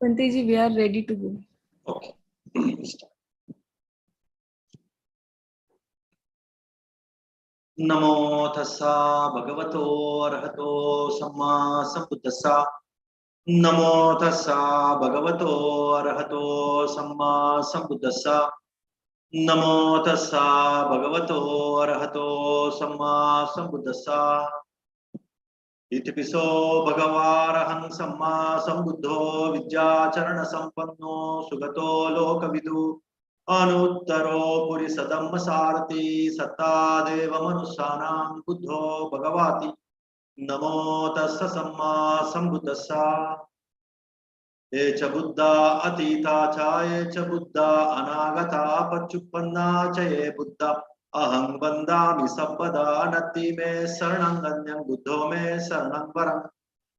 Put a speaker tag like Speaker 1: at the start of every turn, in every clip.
Speaker 1: Bhante ji, we are ready to go.
Speaker 2: Okay. नमो तस्सा भगवतो अरहतो सम्मा संबुद्धस्सा नमो तस्सा भगवतो अरहतो सम्मा संबुद्धस्सा नमो तस्सा भगवतो अरहतो सम्मा संबुद्धस्सा इतिपिसो भगवारहं सम्मा संबुद्धो विद्याचरण संपन्नो सुगतो लोकविदु अनुत्तरो पुरिसदम्म सारथि सत्ता देव मनुष्याणां बुद्धो भगवाति नमो तस्स सम्मा संबुद्धस्सा ये च बुद्धा अतीता च ये च बुद्धा अनागता पच्चुपन्ना च ये बुद्धा अहं वन्दामि सर्वदा नत्ति मे शरणं गम्यं बुद्धो मे शरणं वरम्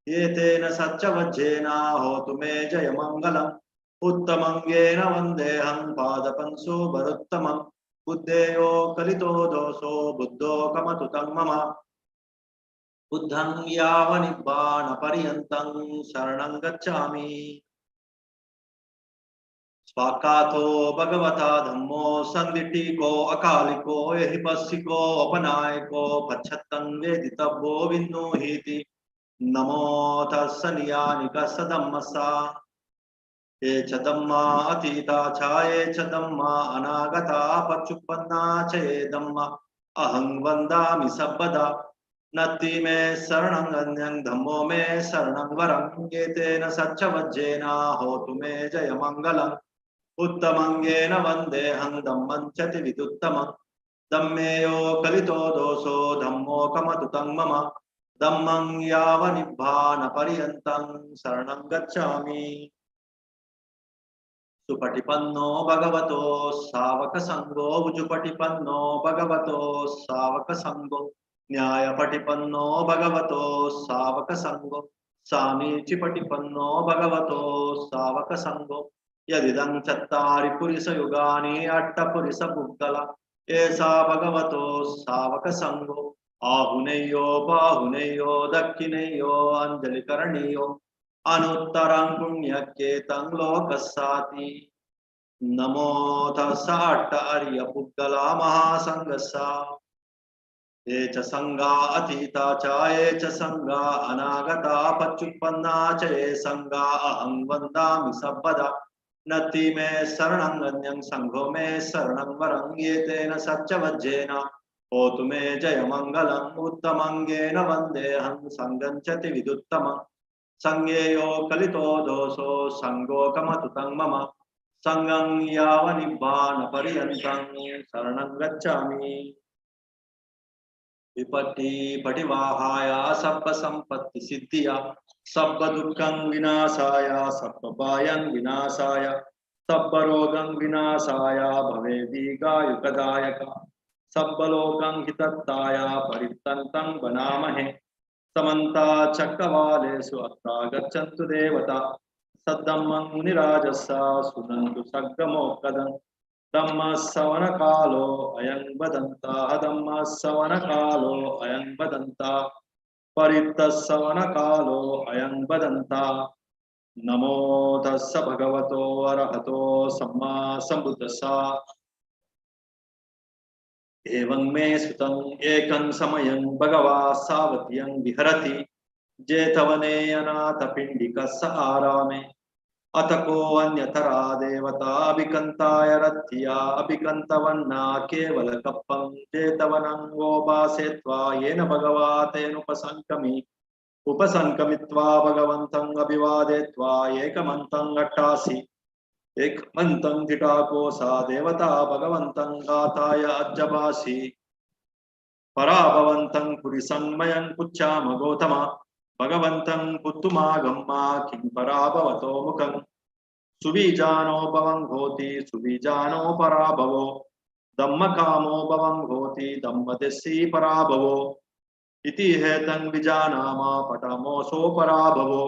Speaker 2: एतेन सच्चवज्जेन होतु मे जयमङ्गलम् उत्तमङ्गेन वन्देऽहं पादपंसो वरुत्तमम् बुद्धेयो कलितो दोषो बुद्धो कमतु तं मम बुद्धं यावनिब्बाणपर्यन्तं शरणं गच्छामि स्वाकातो भगवता धम्मो संदिटिको अकालिको एहिपस्सिको अपनायको पच्छत्तं वेदितव्यो विन्नुहीति नमो तस्स नियानिकस्स धम्मस्सा ये च धम्मा अतीता च ये च धम्मा अनागता पच्चुपन्ना च ये धम्मा अहं वन्दामि सर्वदा नत्ति मे शरणं गम्यं धम्मो मे शरणं वरम् एतेन सच्चवज्जेन होतु मे जयमङ्गलम् उत्तमङ्गेन वन्देऽहं धम्मं च विदुत्तमम् धम्मेयो कलितो दोषो धम्मो कमतु तं मम धम्मं यावनिब्बाणपर्यन्तं शरणं गच्छामि सुपटिपन्नो भगवतो सावकसङ्गो उजुपटिपन्नो भगवतो सावकसङ्गो न्यायपटिपन्नो भगवतो सावकसङ्गो सामीचिपटिपन्नो भगवतो सावकसङ्गो यदिदं चत्तारि पुरिसयुगानि अट्टपुरिसपुद्गल एषा भगवतो सावकसङ्गो आहुनेयो बाहुनेयो दक्षिणेयो अञ्जलिकरणीयो अनुत्तरं पुण्यकेतं लोकस्साति नमो तस्स अट्ट आर्यपुद्गला महासङ्गस्सा ये च संगा अतीता च ये च संगा अनागता पच्चुपन्ना च ये संगा अहं वन्दामि सर्वदा नत्ति मे शरणं गम्यं संघो मे शरणं वरं एतेन सच्चवज्जेन होतु मे जयमङ्गलम् उत्तमङ्गेन वन्देऽहं संगं च विदुत्तमम् संज्ञेयो कलितो दोषो संगो कमतु तं मम संगं यावनिब्बाणपर्यन्तं शरणं गच्छामि विपत्ति पटिवाहाय सर्व संपत्ति सिद्धिया सर्व दुःखं विनाशाय सर्व भयं विनाशाय सर्व रोगं विनाशाय भवे दीर्घायुकदायक सर्व लोकं हितत्ताय परित्तन्तं वनामहे समन्ता चक्रवालेषु अत्रा गच्छन्तु देवता सद्धम्मं मुनिराजस्सा सुनन्तु सग्गमोक्कदम् धम्मश्रवणकालो अयं वदन्तः धम्मश्रवणकालो अयं वदन्तः परित्तश्रवणकालो अयं वदन्तः नमो तस्स भगवतो अरहतो सम्मा संबुद्धस्सा एवं मे सुतं एकं समयं भगवा सावत्यं विहरति जेतवने अनाथपिण्डिकस्य आरामे अतको अन्यतरा देवता अभिकंताय रथिया अभिकंतवन्ना केवल कप्पं जेतवनं गोपासेत्वा येन भगवा तेनुपसंकमि उपसंकमित्वा भगवन्तं अभिवादेत्वा एकमन्तं अट्टासि एकमन्तं दिटाकोसा देवता भगवन्तं गाताय अज्जबासि पराभवन्तं पुरिसन्मयं पुच्छाम गौतम भगवन्तं पुत्तुमागम्मा किं पराभवतो मुखं सुबीजानो भवं होति सुबीजानो पराभवो धम्मकामो भवं होति धम्मदेशी पराभवो इति हेतं विजानामा पटामोसो पराभवो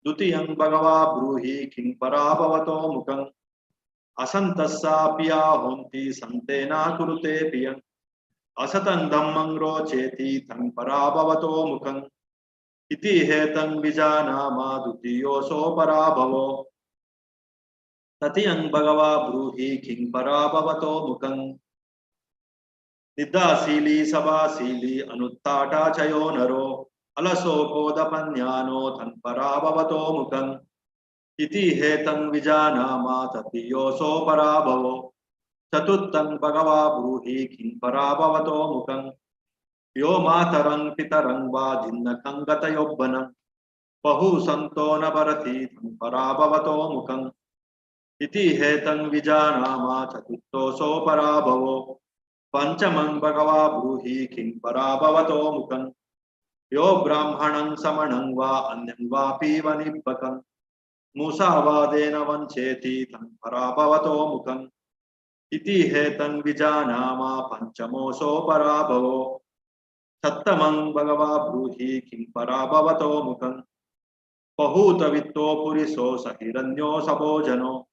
Speaker 2: द्वितीयं भगवा ब्रूहि किं पराभवतो मुखं असन्तस्सा पिया होन्ति सन्तेना कुरुते प्रियं असतं धम्मं रोचेति तं पराभवतो मुखं इति हेतं विजानामा द्वितीयोऽसो पराभवो Tatiyang Bhagava Bruhi King Parabhavato Mukang Niddasili Sabasili Anuttata Chayo Naro Alaso Kodapanyano Tan Parabhavato Mukang Iti Hetang Vijanama Tatiyoso Parabhavo Chatuttang Bhagava Bruhi King Parabhavato Mukang Yo Matarang Pitarang Vajinakang Gatayobbanang Pahu Santona Bharati Tan Parabhavato Mukang Iti hetang vijanama chatuttoso parabhavo panchamang bhagava bruhi king parabhavato mukang yo brahmanang samanang va anyang vapi vanibbakam musavadena vancheti tang parabhavato mukang iti hetang vijanama panchamoso parabhavo sattamang bhagava bruhi king parabhavato mukang pahuta vitto puriso sahiranyo sabojano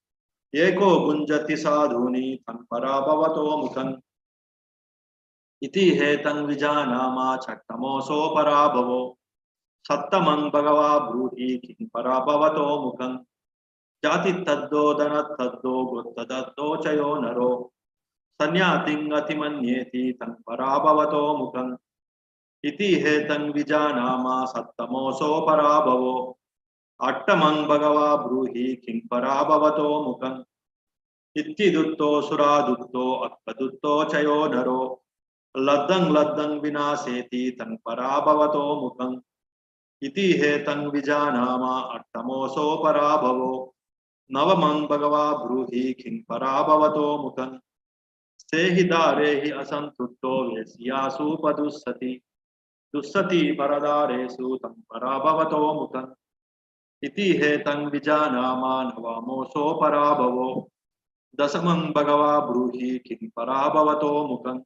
Speaker 2: Eko gunjati sadhuni tan parabhavato mukang iti hetang vijanama chattamoso parabhavo sattamang bhagava bruhi king parabhavato mukang jati taddo danat taddo gottadaddo chayo naro sanyating atimanyeti tan parabhavato mukang iti hetang vijanama sattamoso parabhavo attamang bhagava bruhi king parabhavato mukang Itti dutto sura dutto akkadutto chayo naro laddang laddang vinaseti tan parabhavato mukang iti hetang vijanama attamoso parabhavo navamang bhagava bruhi king parabhavato mukang sehi darehi asantutto vesyasu padussati dussati paradaresu tam parabhavato mukang iti hetang vijanama navamoso parabhavo Dasamang Bhagava Bruhi King Parabhavato Mukang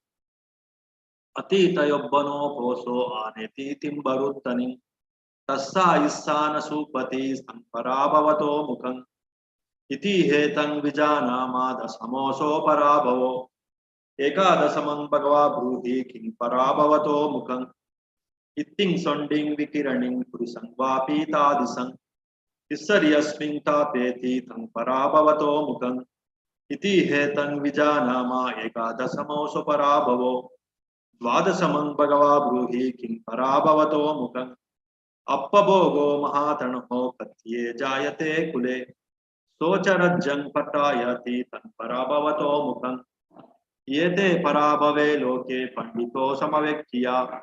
Speaker 2: Atita Yobbano Poso Aneti Timbaruttani Tassa Issana Supati Samparabhavato Mukang Iti Hetang Vijanama Dasamoso Parabhavo Eka Dasamang Bhagava Bruhi King Parabhavato Mukang Itting Sonding Vikiraning Purisangvapi Tadisang Issariyasming Tapeti Tang Parabhavato Mukang Iti hetang vijanama ekadasamoso parabhavo dvadasamang bhagava bruhi king parabhavato mukang appabhogo mahatanho katye jayate kule socharajjang patayati tan parabhavato mukang yete parabhave loke pandito samavekkhya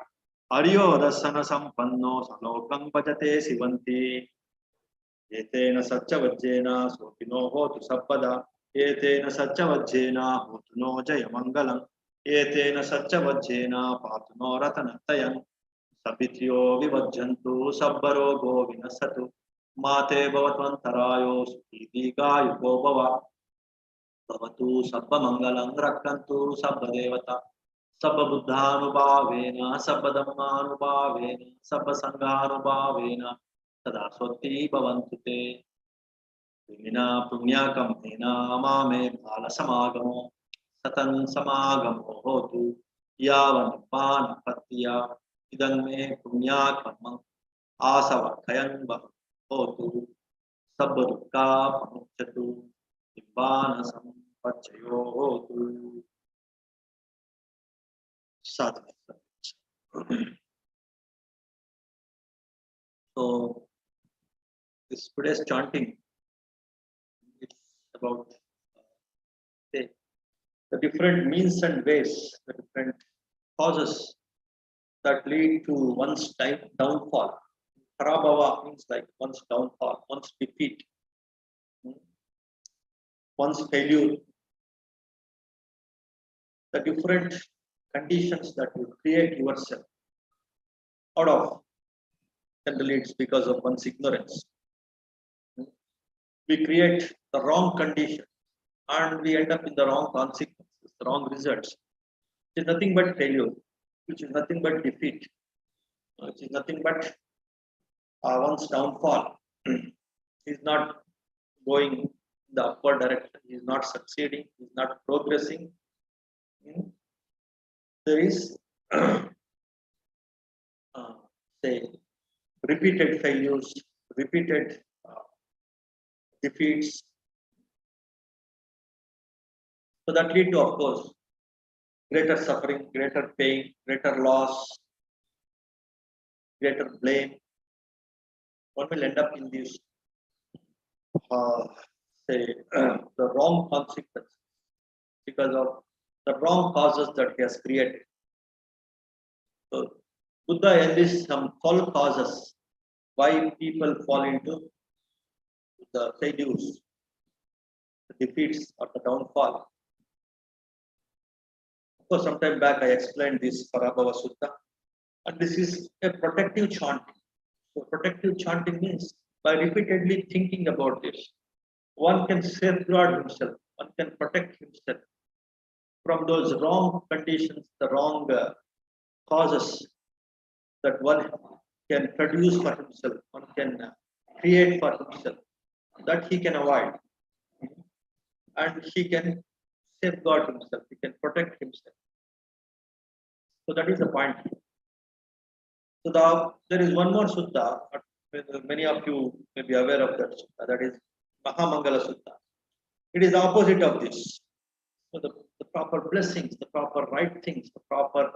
Speaker 2: aryo dasana sampanno salokang bhajate sivanti yetena saccavajjena sopino hotu sabpada Etena saccavajjena hotuno jayamangalam Etena saccavajjena patuno ratanatayam Sabityo vivajjantu sabbarogo vinasatu Mate bhavatvantarayo sukhidigayo bhava Bhavatu sabbamangalam rakkantu sabbadevata Sabbabuddhanubhavena sabbadhammanubhavena sabbasanghanubhavena Sada swati bhavantu te Vimina punya kamena mame bhala samagamo satan samagamo hotu yavan pan patya idang me punya kamang asava kayang hotu sabbadukka pamuchatu nibbana sampachayo hotu sadhu. So this today's chanting it's about the different means and ways, the different causes that lead to one's downfall. Parabhava means like one's downfall, one's defeat, one's failure. The different conditions that you create yourself out of, generally it's because of one's ignorance. We create the wrong condition and we end up in the wrong consequences, the wrong results. It is nothing but failure, which is nothing but defeat, which is nothing but one's downfall. He is not going in the upward direction, he is not succeeding, he is not progressing. There is say repeated failures, repeated defeats, So that lead to, of course, greater suffering, greater pain, greater loss, greater blame. One will end up in this, say, the wrong consequences because of the wrong causes that he has created. So Buddha enlists some 12 causes why people fall into the failures, the defeats, or the downfall. Of course, some time back I explained this Parabhava Sutta, and this is a protective chanting. So, protective chanting means by repeatedly thinking about this, one can safeguard himself, one can protect himself from those wrong conditions, the wrong causes that one can produce for himself, one can create for himself, that he can avoid, and he can safeguard himself, he can protect himself. So that is the point. So there is one more sutta, many of you may be aware of that sutta, that is Mahamangala Sutta. It is the opposite of this. So the proper blessings, the proper right things, the proper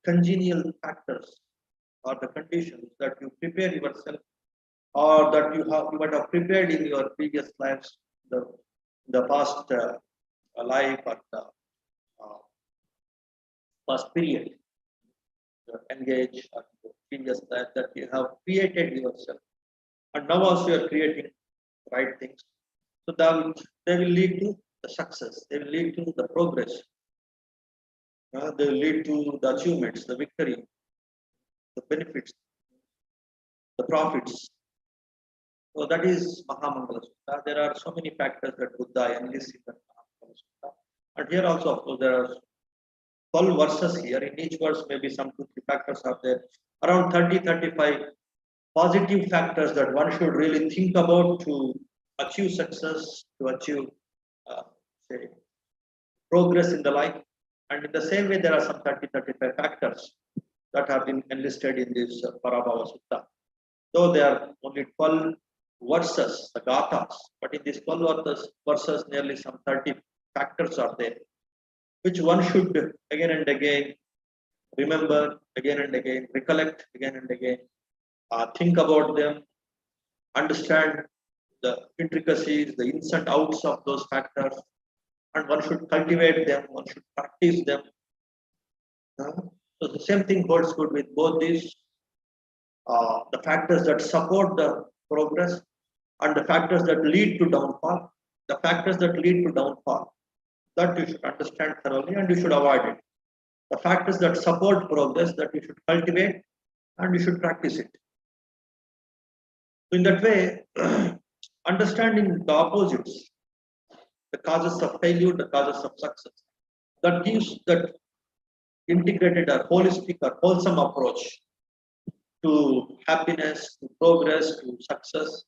Speaker 2: congenial factors or the conditions that you prepare yourself or that you might have prepared in your previous lives, the past life or the past period, engage or the previous life that you have created yourself. And now also you are creating right things. So they will lead to the success, they will lead to the progress, they will lead to the achievements, the victory, the benefits, the profits. So that is Mahamangala Sutta. There are so many factors that Buddha enlists in the Mahamangala Sutta. And here also, of course, there are 12 verses here. In each verse, maybe some 2-3 factors are there. Around 30-35 positive factors that one should really think about to achieve success, to achieve, say, progress in the life. And in the same way, there are some 30-35 factors that have been enlisted in this Parabhava Sutta. Though there are only 12 verses, the gathas, but in these 12 verses, nearly some 30 factors are there, which one should again and again remember, again and again, recollect again and again, think about them, understand the intricacies, the ins and outs of those factors, and one should cultivate them, one should practice them. So the same thing holds good with both these, the factors that support the progress and the factors that lead to downfall. The factors that lead to downfall, that you should understand thoroughly and you should avoid it. The factors that support progress, that you should cultivate and you should practice it. So in that way, understanding the opposites, the causes of failure, the causes of success, that gives that integrated or holistic or wholesome approach to happiness, to progress, to success.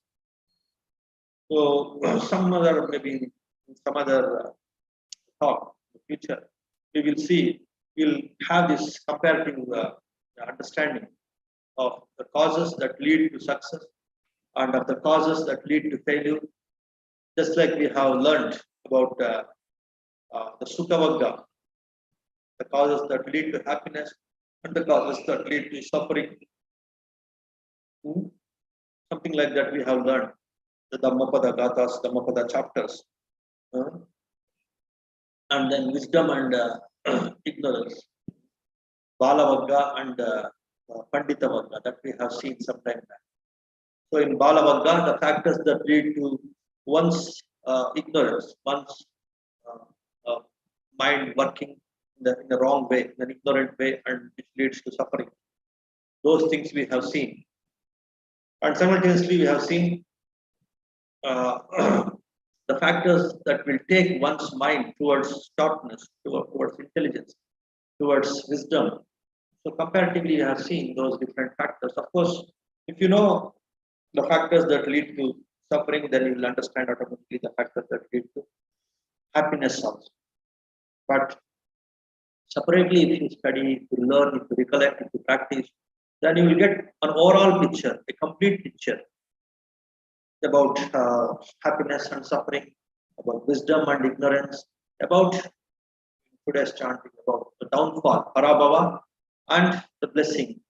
Speaker 2: So some other, maybe some other talk in the future, we will see, we'll have this comparative understanding of the causes that lead to success and of the causes that lead to failure. Just like we have learned about the Sukhavagga, the causes that lead to happiness and the causes that lead to suffering. Something like that we have learned, the Dhammapada Gathas, Dhammapada chapters. And then wisdom and ignorance, Balavagga and Panditavagga, that we have seen some time back. So in Balavagga, the factors that lead to one's ignorance, one's mind working in the wrong way, in an ignorant way, and which leads to suffering. Those things we have seen. And simultaneously, we have seen the factors that will take one's mind towards sharpness, towards intelligence, towards wisdom. So comparatively, we have seen those different factors. Of course, if you know the factors that lead to suffering, then you will understand automatically the factors that lead to happiness also. But separately, if you study, if you learn, if you recollect, if you practice, then you will get an overall picture, a complete picture about happiness and suffering, about wisdom and ignorance, about today's chanting about the downfall, parabhava, and the blessing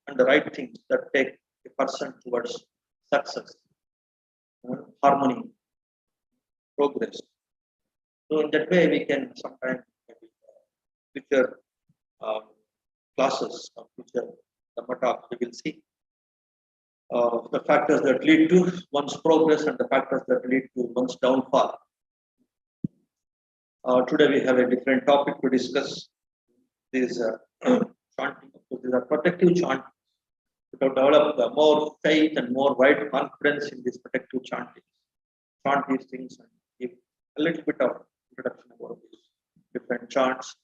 Speaker 2: and the right things that take a person towards success, harmony, progress. So in that way, we can sometimes maybe future um, classes or future Dhamma talk, we will see the factors that lead to one's progress and the factors that lead to one's downfall. Today we have a different topic to discuss. These chanting, these are protective chanting. To develop more faith and more wide confidence in this protective chanting. Chant these things and give a little bit of introduction about these different chants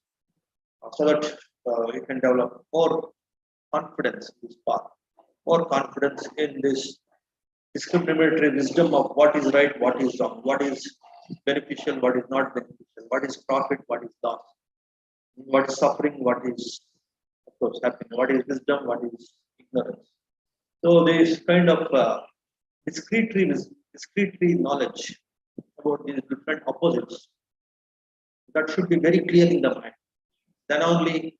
Speaker 2: so that you can develop more confidence in this path, more confidence in this discriminatory wisdom of what is right, what is wrong, what is beneficial, what is not beneficial, what is profit, what is loss, what is suffering, what is, of course, happening, what is wisdom, what is ignorance. So this kind of discretely knowledge about these different opposites that should be very clear in the mind. Then only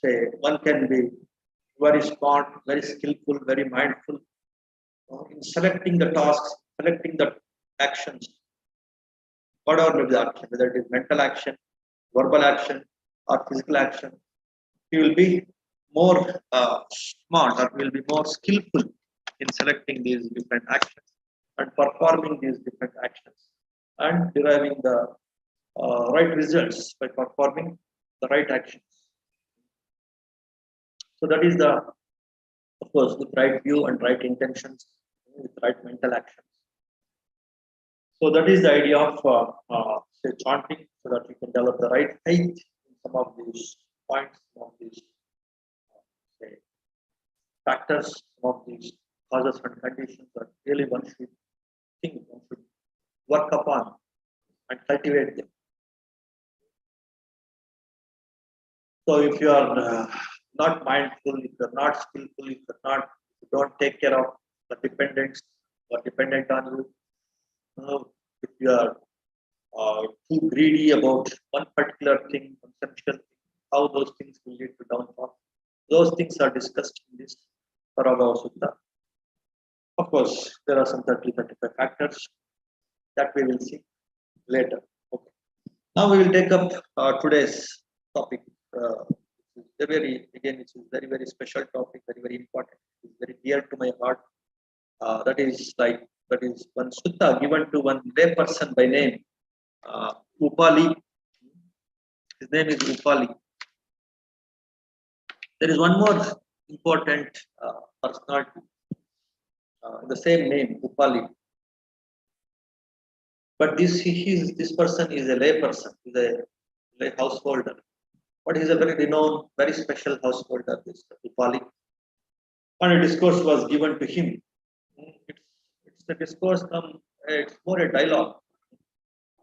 Speaker 2: say one can be very smart, very skillful, very mindful in selecting the tasks, selecting the actions, whatever may be the action, whether it is mental action, verbal action, or physical action. He will be more smart or will be more skillful in selecting these different actions and performing these different actions and deriving the right results by performing the right actions. So that is the, of course, with right view and right intentions, with right mental actions. So that is the idea of say chanting, so that you can develop the right faith in some of these points, some of these say factors, some of these causes and conditions that really one should think, one should work upon and cultivate them. So if you are not mindful, if you're not skillful, if you don't take care of the dependents or dependent on you, if you are too greedy about one particular thing, conceptual thing, how those things will lead to downfall. Those things are discussed in this Parabhava Sutta. Of course, there are some 35 factors that we will see later. Okay. Now we will take up today's topic. It's a very special topic, very important. It's very dear to my heart. That is one sutta given to one lay person by name Upali. His name is Upali. There is one more important personality, the same name, Upali. But this person is a lay person, is a lay householder. But he is a very renowned, very special householder, this Upali. And a discourse was given to him. It's the discourse it's more a dialogue.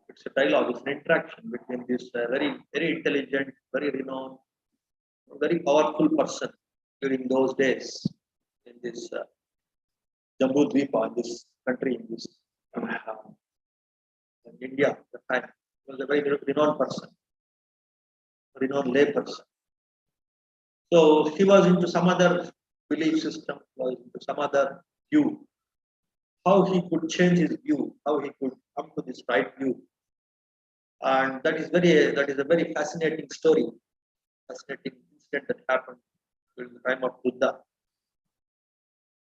Speaker 2: It's a dialogue, it's an interaction between this very intelligent, very renowned, very powerful person during those days in this Jambudvipa, in this country, in this in India at the time. He was a very renowned person, renowned lay person. So he was into some other belief system, was into some other view. How he could change his view, how he could come to this right view. And that is a very fascinating story, fascinating incident that happened during the time of Buddha.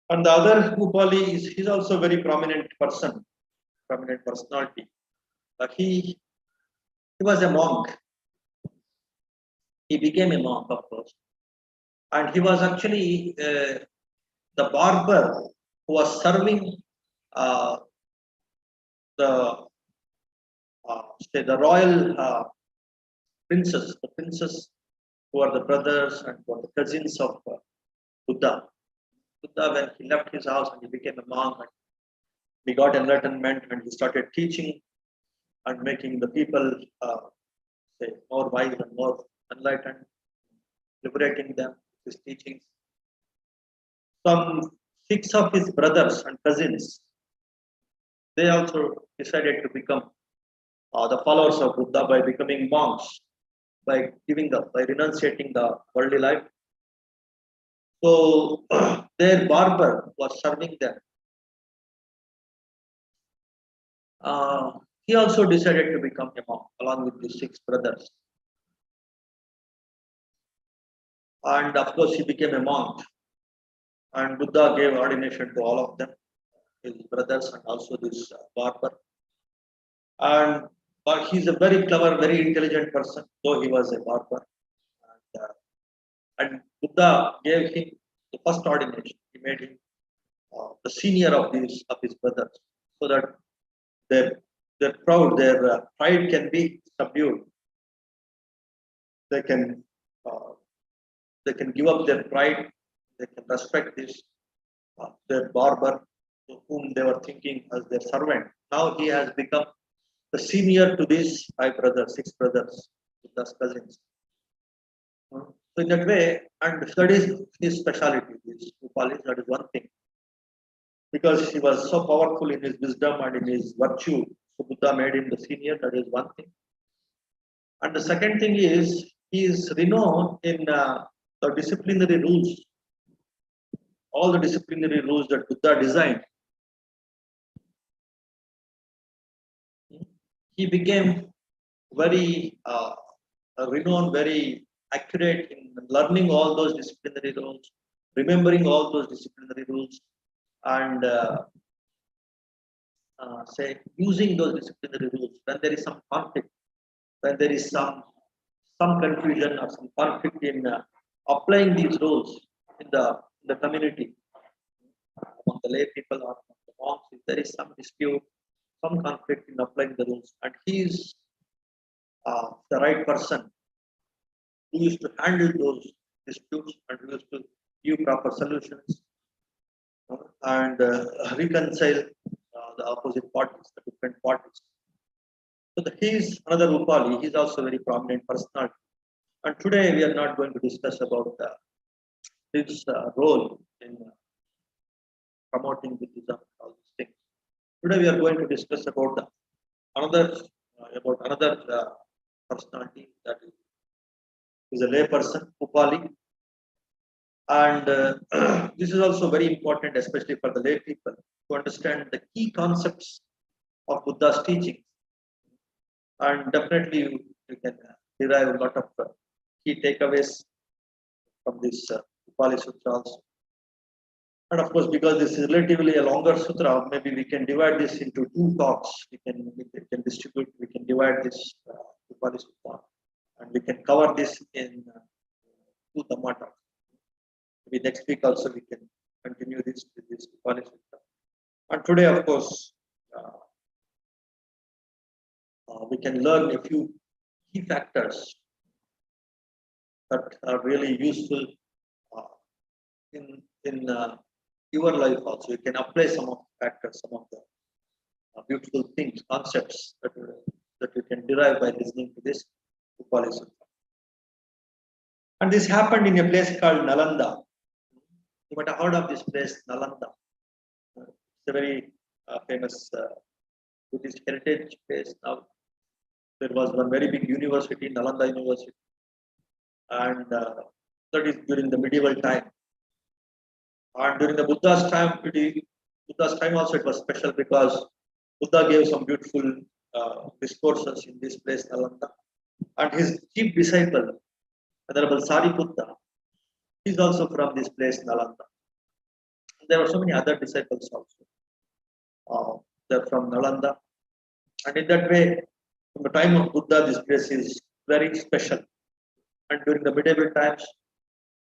Speaker 2: And the other Upali he's also a very prominent person, prominent personality. He was a monk. He became a monk, of course. And he was actually the barber who was serving the royal princes, the princes who are the brothers and who are the cousins of Buddha. Buddha, when he left his house and he became a monk, and he got enlightenment and he started teaching and making the people more wise and more enlightened, liberating them with his teachings. Some 6 of his brothers and cousins, they also decided to become the followers of Buddha by becoming monks, by renunciating the worldly life. So their barber was serving them. He also decided to become a monk along with his 6 brothers. And of course, he became a monk. And Buddha gave ordination to all of them, his brothers, and also this barber. And but he's a very clever, very intelligent person, though he was a barber. And Buddha gave him the first ordination. He made him the senior of his brothers, so that their pride can be subdued. They can uh, they can give up their pride. They can respect this their barber, whom they were thinking as their servant. Now he has become the senior to these 6 brothers, Buddha's cousins. So in that way, and that is his speciality, this Upali, that is one thing. Because he was so powerful in his wisdom and in his virtue, so Buddha made him the senior, that is one thing. And the second thing is, he is renowned in the disciplinary rules, all the disciplinary rules that Buddha designed. He became very renowned, very accurate in learning all those disciplinary rules, remembering all those disciplinary rules, and say using those disciplinary rules when there is some conflict, when there is some confusion or some conflict in applying these rules in the community, among the lay people or among the monks. If there is some dispute, some conflict in applying the rules, and he is the right person who used to handle those disputes and who used to give proper solutions and reconcile the opposite parties, the different parties. So he is another Upali. He is also a very prominent personality. And today we are not going to discuss about his role in promoting Buddhism and all these things. Today we are going to discuss about another personality, that is a lay person, Upali. And this is also very important, especially for the lay people, to understand the key concepts of Buddha's teaching. And definitely you can derive a lot of key takeaways from this Upali Sutra also. And of course, because this is relatively a longer sutra, maybe we can divide this into 2 talks. We can divide this Upali Sutra, and we can cover this in 2 Dhamma talks. Maybe next week also we can continue this with this Upali Sutra. And today, of course, we can learn a few key factors that are really useful in your life also. You can apply some of the factors, some of the beautiful things, concepts that you can derive by listening to this Upali Sutra. And this happened in a place called Nalanda. You might have heard of this place, Nalanda. It's a very famous Buddhist heritage place now. There was one very big university, Nalanda University, and that is during the medieval time. And during the Buddha's time, also it was special because Buddha gave some beautiful discourses in this place, Nalanda. And his chief disciple, Venerable Sariputta, is also from this place, Nalanda. There were so many other disciples also. They're from Nalanda. And in that way, from the time of Buddha, this place is very special. And during the medieval times,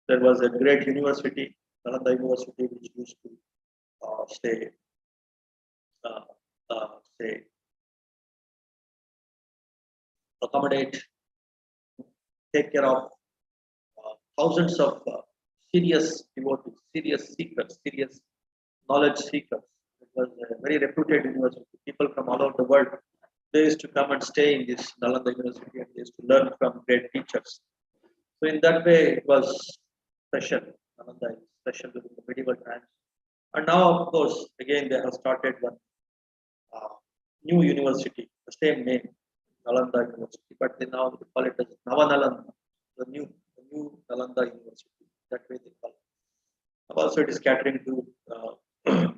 Speaker 2: there was a great university, Nalanda University, which used to accommodate, take care of thousands of serious devotees, serious seekers, serious knowledge seekers. It was a very reputed university. People from all over the world, they used to come and stay in this Nalanda University, and they used to learn from great teachers. So in that way, it was special. Nalanda is special during the medieval times. And now, of course, again, they have started one new university, the same name, Nalanda University, but they now call it as Navanalanda, the new Nalanda University. That way they call it. Also, it is catering to the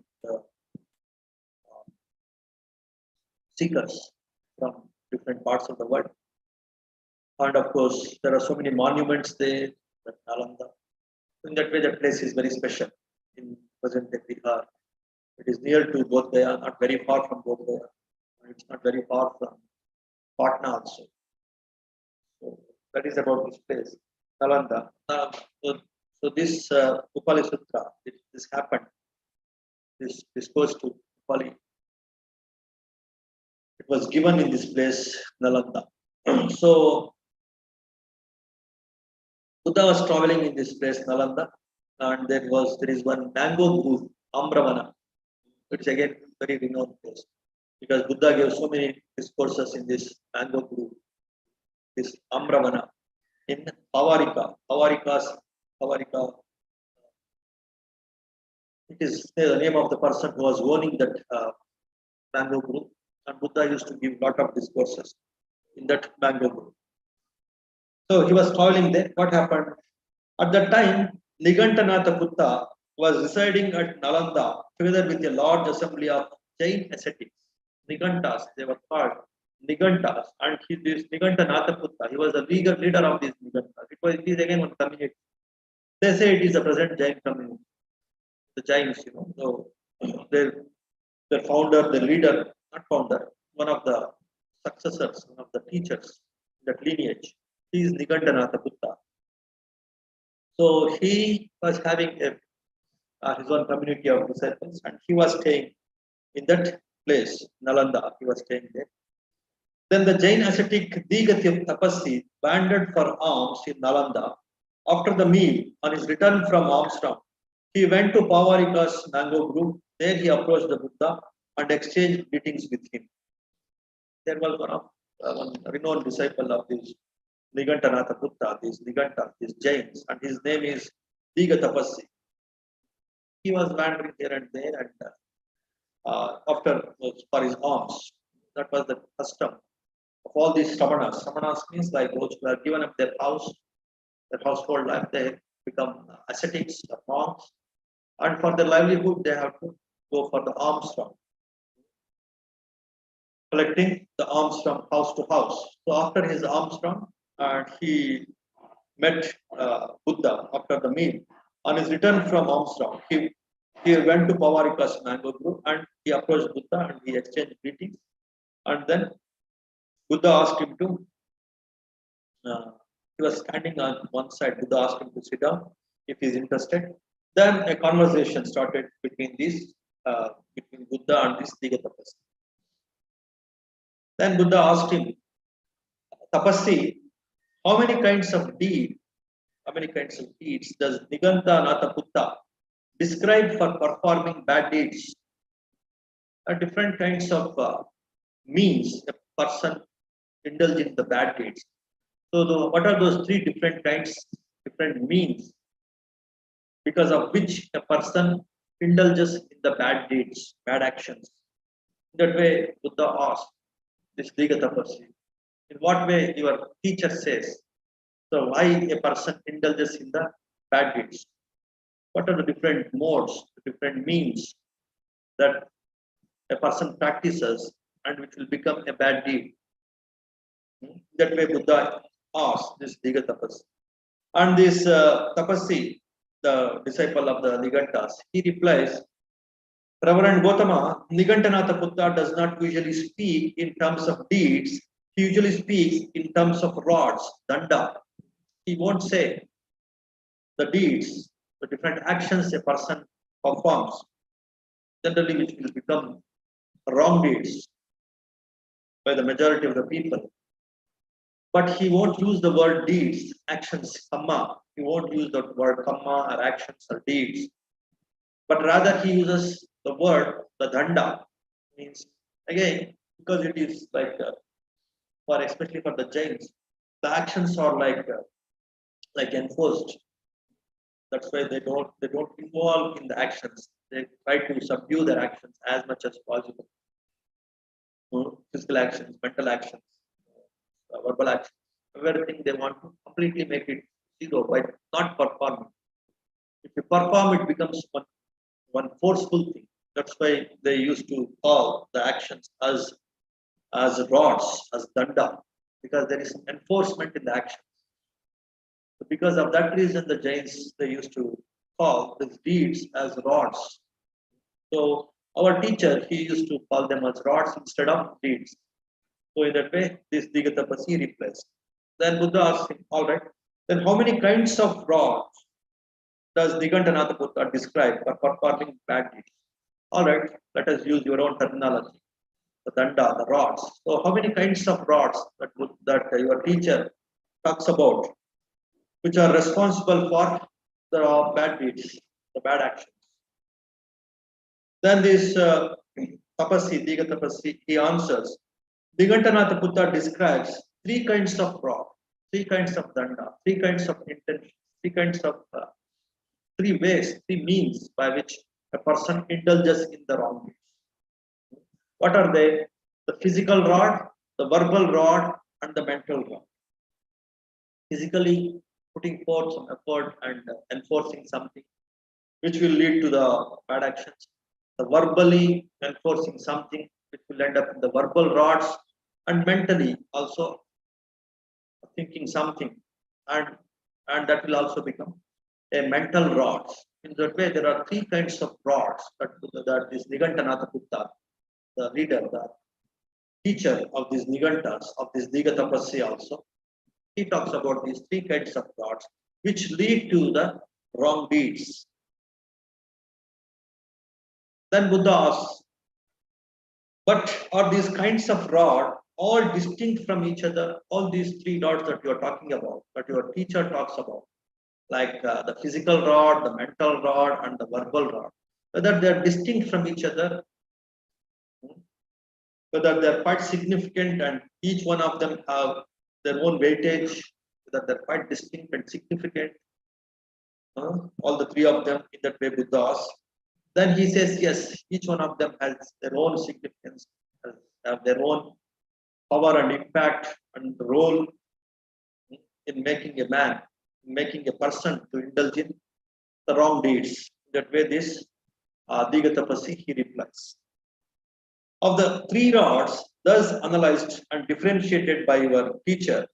Speaker 2: seekers from different parts of the world. And of course, there are so many monuments there at Nalanda. In that way, that place is very special in present-day Bihar. It is near to Bodh Gaya, not very far from Bodh Gaya. It's not very far from Patna also. So that is about this place, Nalanda. So this Upali Sutra, this happened. This discourse to Upali. It was given in this place, Nalanda. So Buddha was traveling in this place, Nalanda, and there is one mango grove, Amravana. It's again very renowned place because Buddha gave so many discourses in this mango grove, this Amravana in Pavarika. Pavarika. It is the name of the person who was owning that mango grove, and Buddha used to give lot of discourses in that mango grove. So he was traveling there. What happened? At that time, Nigantanatha Buddha was residing at Nalanda together with a large assembly of Jain ascetics. Nigantas, they were called Nigantas, and this Nigantanatha Buddha, he was the leader of these Nigantas. It is again one community. They say it is a present Jain community. The Jains, so their founder, the leader, not founder, one of the successors, one of the teachers in that lineage, he is Nigantanatha Buddha. So he was having his own community of disciples, and he was staying in that place, Nalanda. He was staying there. Then the Jain ascetic Digati Tapassi wandered for alms in Nalanda. After the meal, on his return from almsround, he went to Pavarika's mango grove. There he approached the Buddha and exchanged greetings with him. There was one renowned disciple of this Nigantanatha Buddha, these Jains, and his name is Digatapassi. He was wandering here and there, and after for his alms, that was the custom of all these Samanas. Samanas means like those who have given up their house, their household life, they become ascetics or monks, and for their livelihood, they have to go for the alms from collecting the alms from house to house. So after his alms from, and he met Buddha after the meal. On his return from almsround, he went to Pavarika's mango grove and he approached Buddha and he exchanged greetings. And then Buddha asked him to, he was standing on one side. Buddha asked him to sit down if he's interested. Then a conversation started between between Buddha and this Digatapassi. Then Buddha asked him, Tapassi, how many kinds of deeds does Nigantanatha Buddha describe for performing bad deeds? Different kinds of means a person indulge in the bad deeds. So what are those three different means because of which a person indulges in the bad deeds, bad actions? In that way, Buddha asked this Digatapassi, in what way your teacher says, so why a person indulges in the bad deeds? What are the different modes, the different means that a person practices and which will become a bad deed? That way Buddha asked this Digatapassi. And this Tapassi, the disciple of the Nigantas, he replies, Reverend Gautama, Nigantanatha Buddha does not usually speak in terms of deeds. He usually speaks in terms of rods, danda. He won't say the deeds, the different actions a person performs, generally which will become wrong deeds by the majority of the people. But he won't use the word deeds, actions, kamma. He won't use the word kamma or actions or deeds. But rather he uses the word, the danda, means again, because it is like, especially for the Jains, the actions are like enforced. That's why they don't involve in the actions. They try to subdue their actions as much as possible. Physical actions, mental actions. verbal action, everything they want to completely make it zero by not performing. If you perform, it becomes one forceful thing. That's why they used to call the actions as rods, as danda, because there is enforcement in the action. So because of that reason, the Jains they used to call these deeds as rods. So our teacher he used to call them as rods instead of deeds. So in that way, this Digatapasi replaced. Then Buddha asked him, all right, then how many kinds of rods does Nigantanatha Buddha describe for performing bad deeds? All right, let us use your own terminology. The danda, the rods. So how many kinds of rods that your teacher talks about, which are responsible for the bad deeds, the bad actions? Then this Tapasi, Digatapasi, he answers. Digantanatha Buddha describes three kinds of rod, three kinds of danda, three kinds of intention, three kinds of three ways, three means by which a person indulges in the wrong deeds. What are they? The physical rod, the verbal rod, and the mental rod. Physically putting forth some effort and enforcing something which will lead to the bad actions. The verbally enforcing something which will end up in the verbal rods, and mentally also thinking something, and that will also become a mental rods. In that way, there are three kinds of rods that this Nigantanatha Buddha, the leader, the teacher of these Nigantas, of this Digatapasya also, he talks about these three kinds of rods which lead to the wrong deeds. Then Buddha asks, but are these kinds of rod all distinct from each other? All these three rods that you are talking about, that your teacher talks about, like the physical rod, the mental rod, and the verbal rod, whether they are distinct from each other, whether they are quite significant and each one of them have their own weightage, whether they're quite distinct and significant, all the three of them in that way Buddha asks. Then he says, yes, each one of them has their own significance, have their own power and impact and role in making a man, in making a person to indulge in the wrong deeds. That way, this Digatapasi he replies. Of the three rods, thus analyzed and differentiated by your teacher,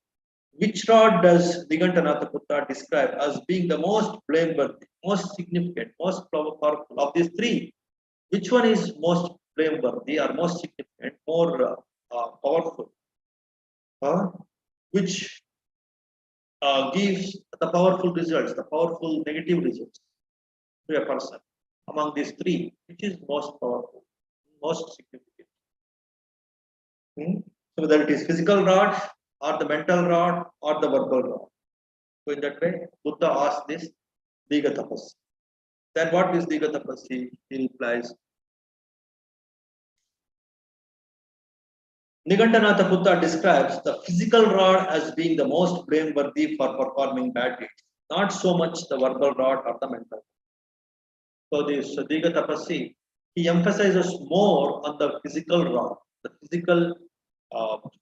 Speaker 2: which rod does Nigantanatha Buddha describe as being the most blameworthy, most significant, most powerful of these three? Which one is most blameworthy or most significant, more powerful? Which gives the powerful results, the powerful negative results to a person among these three, which is most powerful, most significant? So whether it is physical rod or the mental rod or the verbal rod. So in that way, Buddha asks this Digatapasi. Then what is Digatapasi? He replies, Nigantanatha Buddha describes the physical rod as being the most blameworthy for performing bad deeds, not so much the verbal rod or the mental. So this Digatapasi, he emphasizes more on the physical rod, the physical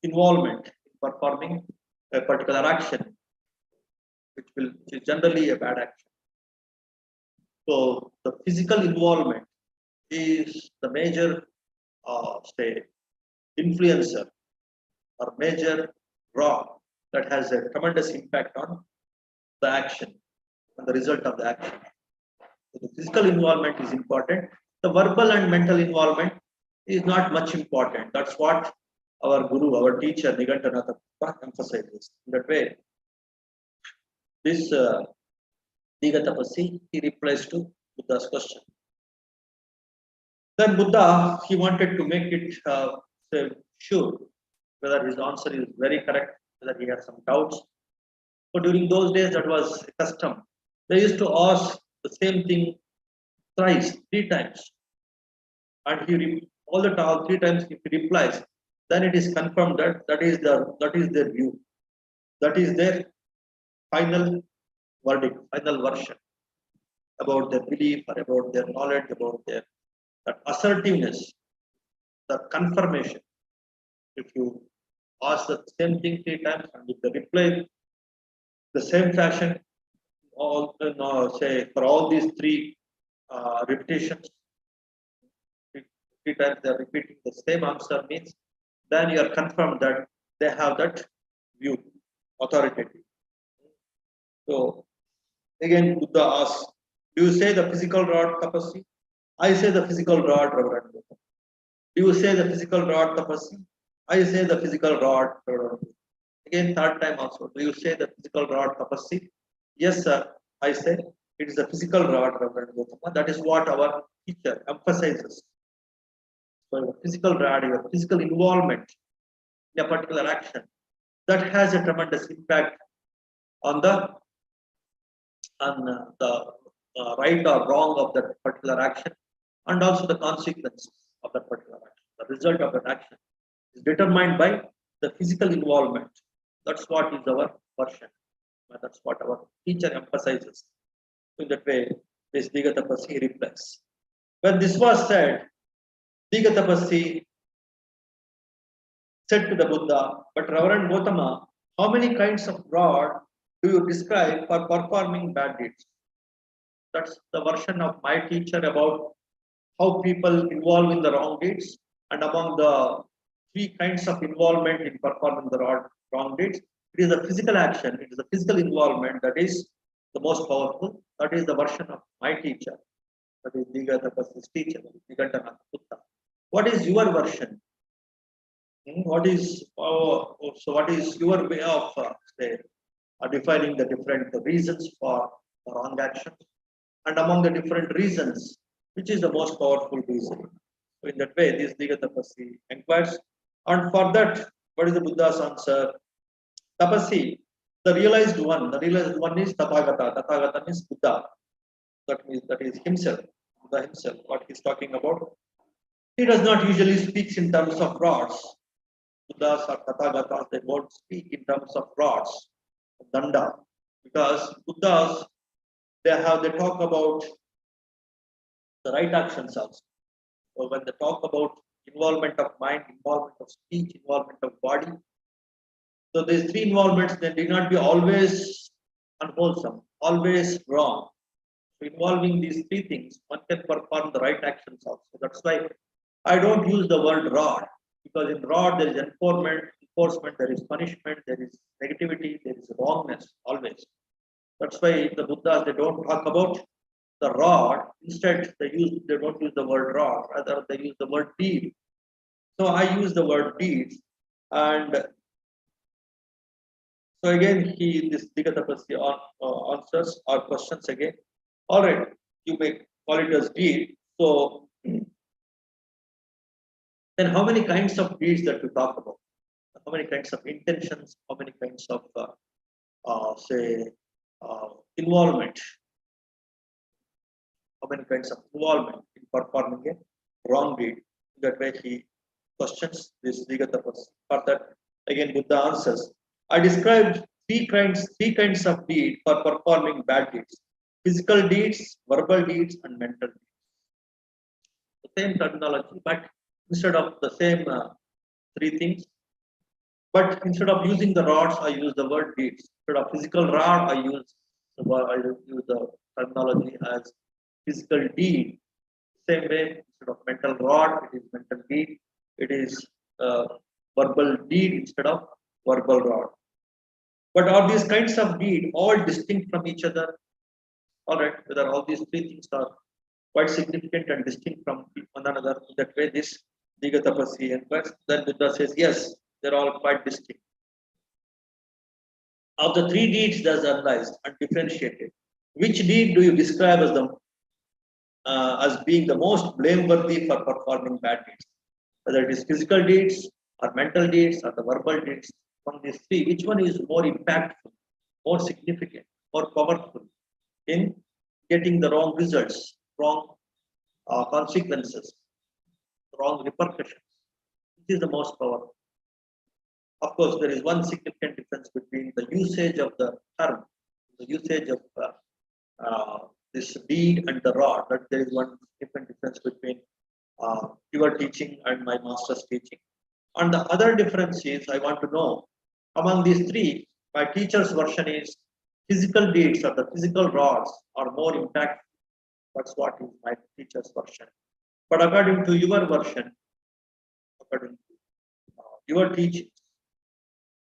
Speaker 2: involvement in performing a particular action, which is generally a bad action. So the physical involvement is the major, say, influencer or major rod that has a tremendous impact on the action and the result of the action. So the physical involvement is important. The verbal and mental involvement is not much important. That's what our guru, our teacher, Nigantanatha emphasizes. In that way, this Digatapasi, he replies to Buddha's question. Then Buddha, he wanted to make it sure whether his answer is very correct, whether he has some doubts. So during those days, that was a custom. They used to ask the same thing thrice, three times. And all three times if he replies, then it is confirmed that that is their view. That is their final verdict, final version about their belief or about their knowledge, about their that assertiveness, the confirmation. If you ask the same thing 3 times and with the reply the same fashion, all say for all these 3 repetitions, 3 times they are repeating the same answer means then you are confirmed that they have that view, authoritative. So again, Buddha asks, do you say the physical rod tapasi? I say the physical rod, Reverend Buddha. Do you say the physical rod tapasi? I say the physical rod, Reverend Buddha. Again, 3rd time also, do you say the physical rod tapasi? Yes, sir. I say it is the physical rod, Reverend Buddha. That is what our teacher emphasizes. So the physical rod, your physical involvement in a particular action, that has a tremendous impact on the right or wrong of that particular action, and also the consequences of that particular action. The result of that action is determined by the physical involvement. That's what is our version. That's what our teacher emphasizes. In that way, this Digatapasi replies. When this was said, Digatapasi said to the Buddha, but Reverend Gautama, how many kinds of rod do you describe for performing bad deeds? That's the version of my teacher about how people involve in the wrong deeds. And among the 3 kinds of involvement in performing the wrong deeds, it is the physical action, it is the physical involvement that is the most powerful. That is the version of my teacher. That is Digatapasi's teacher, Digantanath Buddha. What is your version? What is what is your way of defining the different reasons for wrong actions, and among the different reasons, which is the most powerful reason? So in that way, this Digatapasi inquires, and for that, what is the Buddha's answer? Tapasi, the realized one is Tathagata. Tathagata means Buddha. That is himself, Buddha himself. What he's talking about? He does not usually speak in terms of rods. Buddhas or Tathagatas, they won't speak in terms of rods, danda, because Buddhas they talk about the right actions also. So when they talk about involvement of mind, involvement of speech, involvement of body, so these 3 involvements they need not be always unwholesome, always wrong. So involving these 3 things, one can perform the right actions also. That's why I don't use the word rod, because in rod there is enforcement, there is punishment, there is negativity, there is wrongness always. That's why the Buddhas they don't talk about the rod. Instead, they don't use the word rod, rather they use the word deed. So I use the word deeds, and so again this Digatapasi answers our questions again. All right, you may call it as deed. So then how many kinds of deeds that we talk about? How many kinds of intentions? How many kinds of involvement? How many kinds of involvement in performing a wrong deed? That way he questions this Digatapasi. For that, again Buddha answers. I described 3 kinds of deed for performing bad deeds: physical deeds, verbal deeds, and mental deeds. The same terminology, but instead of the same 3 things, but instead of using the rods, I use the word deeds. Instead of physical rod, I use the terminology as physical deed. Same way, instead of mental rod, it is mental deed. It is verbal deed instead of verbal rod. But are these kinds of deed all distinct from each other? All right, whether all these 3 things are quite significant and distinct from one another. That way, this Digatapasi inquires. Then Buddha says, yes, they're all quite distinct. Of the 3 deeds thus analyzed and differentiated, which deed do you describe as being the most blameworthy for performing bad deeds? Whether it is physical deeds or mental deeds or the verbal deeds, from these 3, which one is more impactful, more significant, more powerful in getting the wrong results, wrong consequences, wrong repercussions? Which is the most powerful? Of course, there is one significant difference between the usage of the term, the usage of this deed and the rod. But there is one different difference between your teaching and my master's teaching. And the other difference is, I want to know, among these three, my teacher's version is physical deeds or the physical rods are more impactful. That's what is my teacher's version. But according to your version, according to your teachings,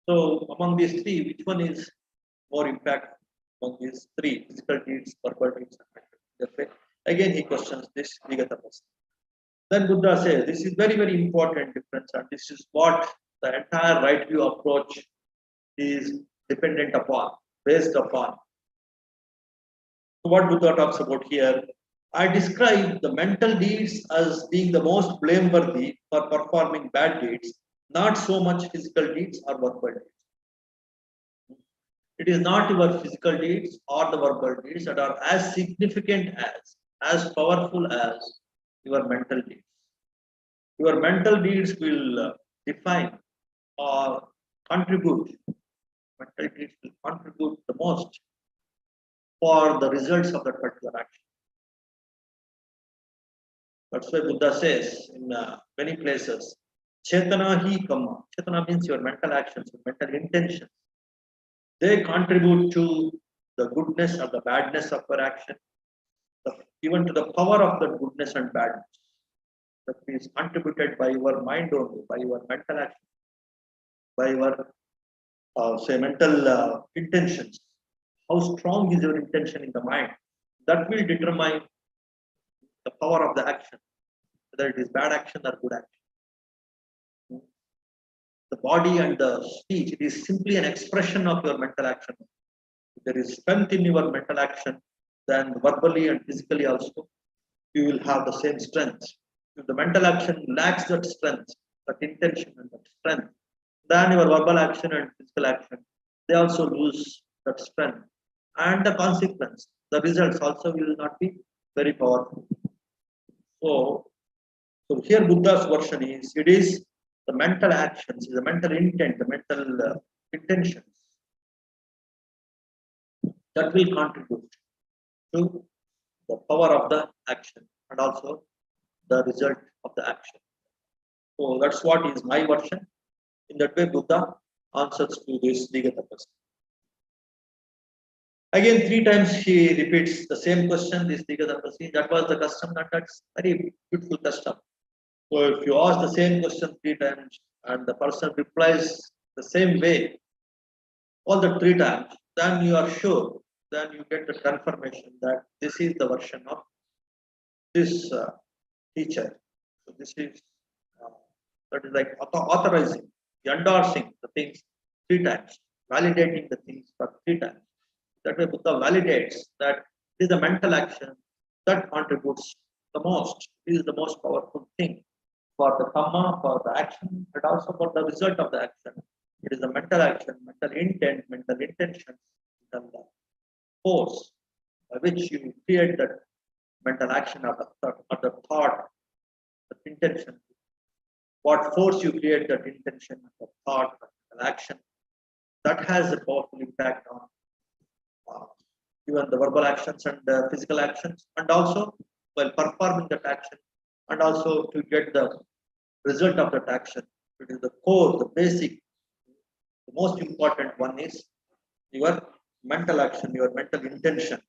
Speaker 2: so among these three, which one is more impactful among these three, physical deeds, verbal deeds, and mental deeds? Again, he questions this Vigatapasa. Then Buddha says, this is very, very important difference, and this is what the entire right view approach is dependent upon, based upon. So what Buddha talks about here, I describe the mental deeds as being the most blameworthy for performing bad deeds, not so much physical deeds or verbal deeds. It is not your physical deeds or the verbal deeds that are as significant as powerful as your mental deeds. Your mental deeds will define or contribute, mental deeds will contribute the most for the results of that particular action. That's why Buddha says in many places, Chetana hi kamma. Chetana means your mental actions, your mental intentions. They contribute to the goodness or the badness of your action, even to the power of the goodness and badness. That is contributed by your mind only, by your mental action, by your say mental intentions. How strong is your intention in the mind? That will determine the power of the action, whether it is bad action or good action. The body and the speech, it is simply an expression of your mental action. If there is strength in your mental action, then verbally and physically also, you will have the same strength. If the mental action lacks that strength, that intention and that strength, then your verbal action and physical action, they also lose that strength. And the consequence, the results also will not be very powerful. So here Buddha's version is, it is the mental actions, the mental intent, the mental intentions that will contribute to the power of the action and also the result of the action. So that's what is my version. In that way, Buddha answers to this Vigatapasa. Again, 3 times he repeats the same question, this Vigatapasi. That was the custom, and that's very beautiful custom. So if you ask the same question 3 times and the person replies the same way all the 3 times, then you are sure, then you get the confirmation that this is the version of this teacher. So this is that is like authorizing, endorsing the things 3 times, validating the things for 3 times. That way Buddha validates that it is the mental action that contributes the most. It is the most powerful thing for the Dhamma, for the action, and also for the result of the action. It is the mental action, mental intent, mental intention, mental force by which you create that mental action or the thought, the intention. What force you create that intention, the thought, the action, that has a powerful impact on even the verbal actions and physical actions, and also while performing that action, and also to get the result of that action. It is the core, the basic, the most important one is your mental action, your mental intention.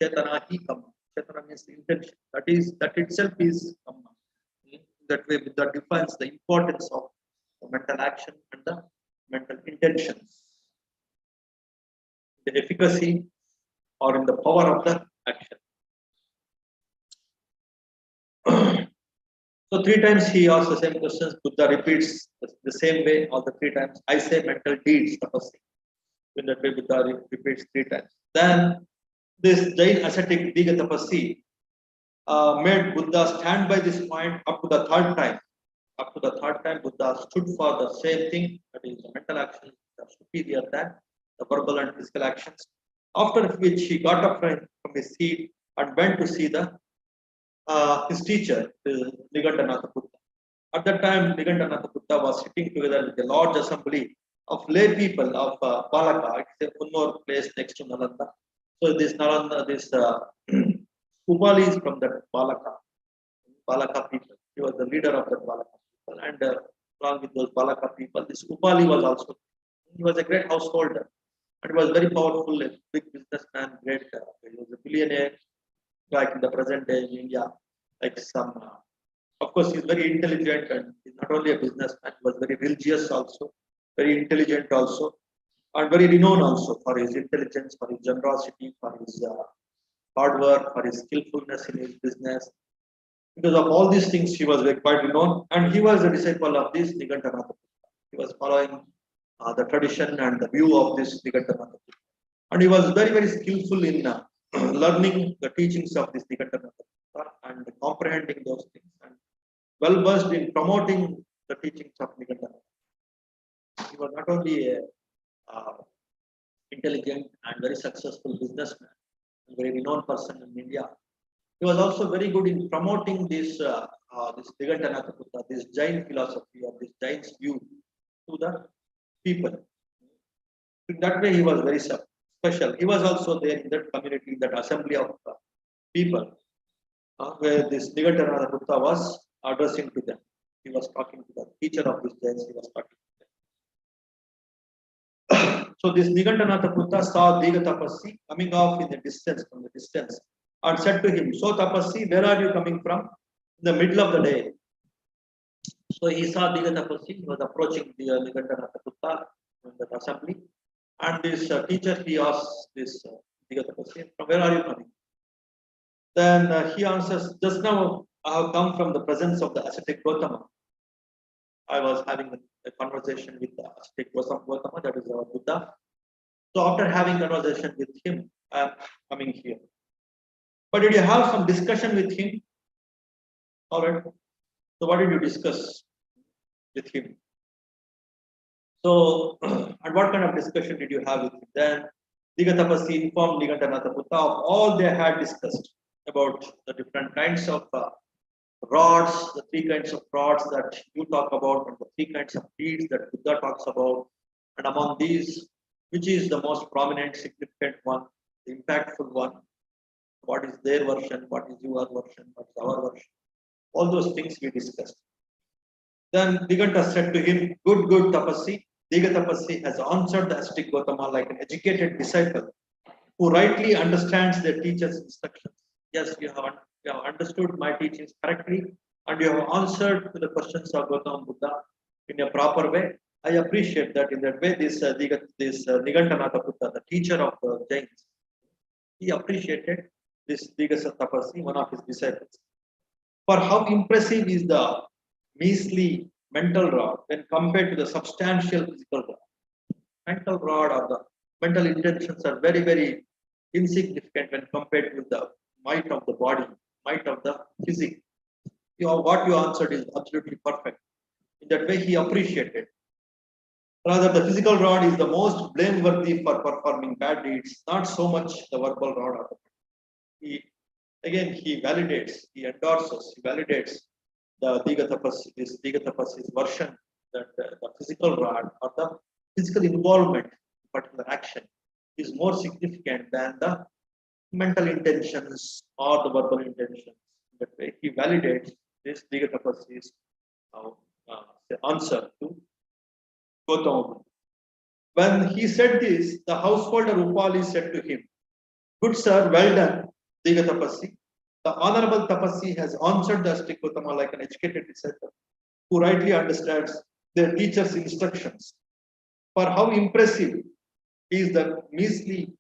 Speaker 2: Chetana hi kamma. Chetana means the intention. That itself is kamma. That way, Buddha defines the importance of the mental action and the mental intentions, the efficacy or in the power of the action. So 3 times he asks the same questions. Buddha repeats the same way all the 3 times. I say mental deeds, tapasya. In that way, Buddha repeats 3 times. Then this Jain ascetic Vigatapasi made Buddha stand by this point up to the 3rd time. Up to the 3rd time, Buddha stood for the same thing, that is the mental actions are superior than the verbal and physical actions. After which he got up from his seat and went to see his teacher, Nigandanatha Buddha. At that time, Nigandanatha Buddha was sitting together with a large assembly of lay people of Balaka. It's a Unnor place next to Nalanda. So this Nalanda, this Upali is from that Balaka people. He was the leader of that Balaka people, and along with those Balaka people. This Upali was also, he was a great householder and was very powerful, a big businessman, great, he was a billionaire, like in the present day in India, like some, of course, he's very intelligent and he's not only a businessman, he was very religious also, very intelligent also, and very renowned also for his intelligence, for his generosity, for his hard work, for his skillfulness in his business. Because of all these things, he was quite renowned, and he was a disciple of this Nigantanatha. He was following the tradition and the view of this Nigantanatha. And he was very, very skillful in learning the teachings of this Nigantanatha and comprehending those things, and well versed in promoting the teachings of Nigantanatha. He was not only a intelligent and very successful businessman, a very renowned person in India. He was also very good in promoting this Nigantanatha, this Jain philosophy or this Jain's view to the people. In that way, he was very special. He was also there in that community, that assembly of people, where this Nigantanatha was addressing to them. He was talking to the teacher of this Jains. He was talking to them. So this Nigantanatha saw Diga Tapasi coming off in the distance, from the distance, and said to him, "So Tapasi, where are you coming from?" In the middle of the day. So he saw Diga Tapasi, he was approaching the Nigantanatha in the assembly, and this teacher, he asked this Diga Tapasi, "From where are you coming?" Then he answers, "Just now I have come from the presence of the ascetic Gautama. I was having a conversation with the ascetic Gautama, that is our Buddha. So after having conversation with him, I am coming here." "But did you have some discussion with him?" "All right. So what did you discuss with him?" So, and what kind of discussion did you have with him? Then Diga Tapasi informed Nigantanatha of all they had discussed about the different kinds of rods, the three kinds of rods that you talk about, and the three kinds of deeds that Buddha talks about. And among these, which is the most prominent, significant one, the impactful one? What is their version? What is your version? What is our version? All those things we discussed. Then Diganta said to him, "Good, good Tapasi. Diga Tapasi has answered the ascetic Gautama like an educated disciple who rightly understands their teacher's instructions. Yes, you have understood my teachings correctly, and you have answered to the questions of Gautama Buddha in a proper way. I appreciate that. In that way, this Nigantanatha Buddha, the teacher of the Jains, he appreciated this Diga Tapasi, one of his disciples, for how impressive is the measly mental rod when compared to the substantial physical rod. Mental rod or the mental intentions are very, very insignificant when compared with the might of the body, might of the physique. What you answered is absolutely perfect. In that way, he appreciated. Rather, the physical rod is the most blameworthy for performing bad deeds, not so much the verbal rod. He validates, he endorses, he validates the this Diga Tapasi's version that the physical rod or the physical involvement in particular action is more significant than the mental intentions or the verbal intentions. That way, he validates this Diga Tapasi's answer to Gautama. When he said this, the householder Upali said to him, "Good sir, well done, Diga Tapasi. The honorable Tapasi has answered the ascetic Gautama like an educated disciple who rightly understands their teacher's instructions. For how impressive is the measly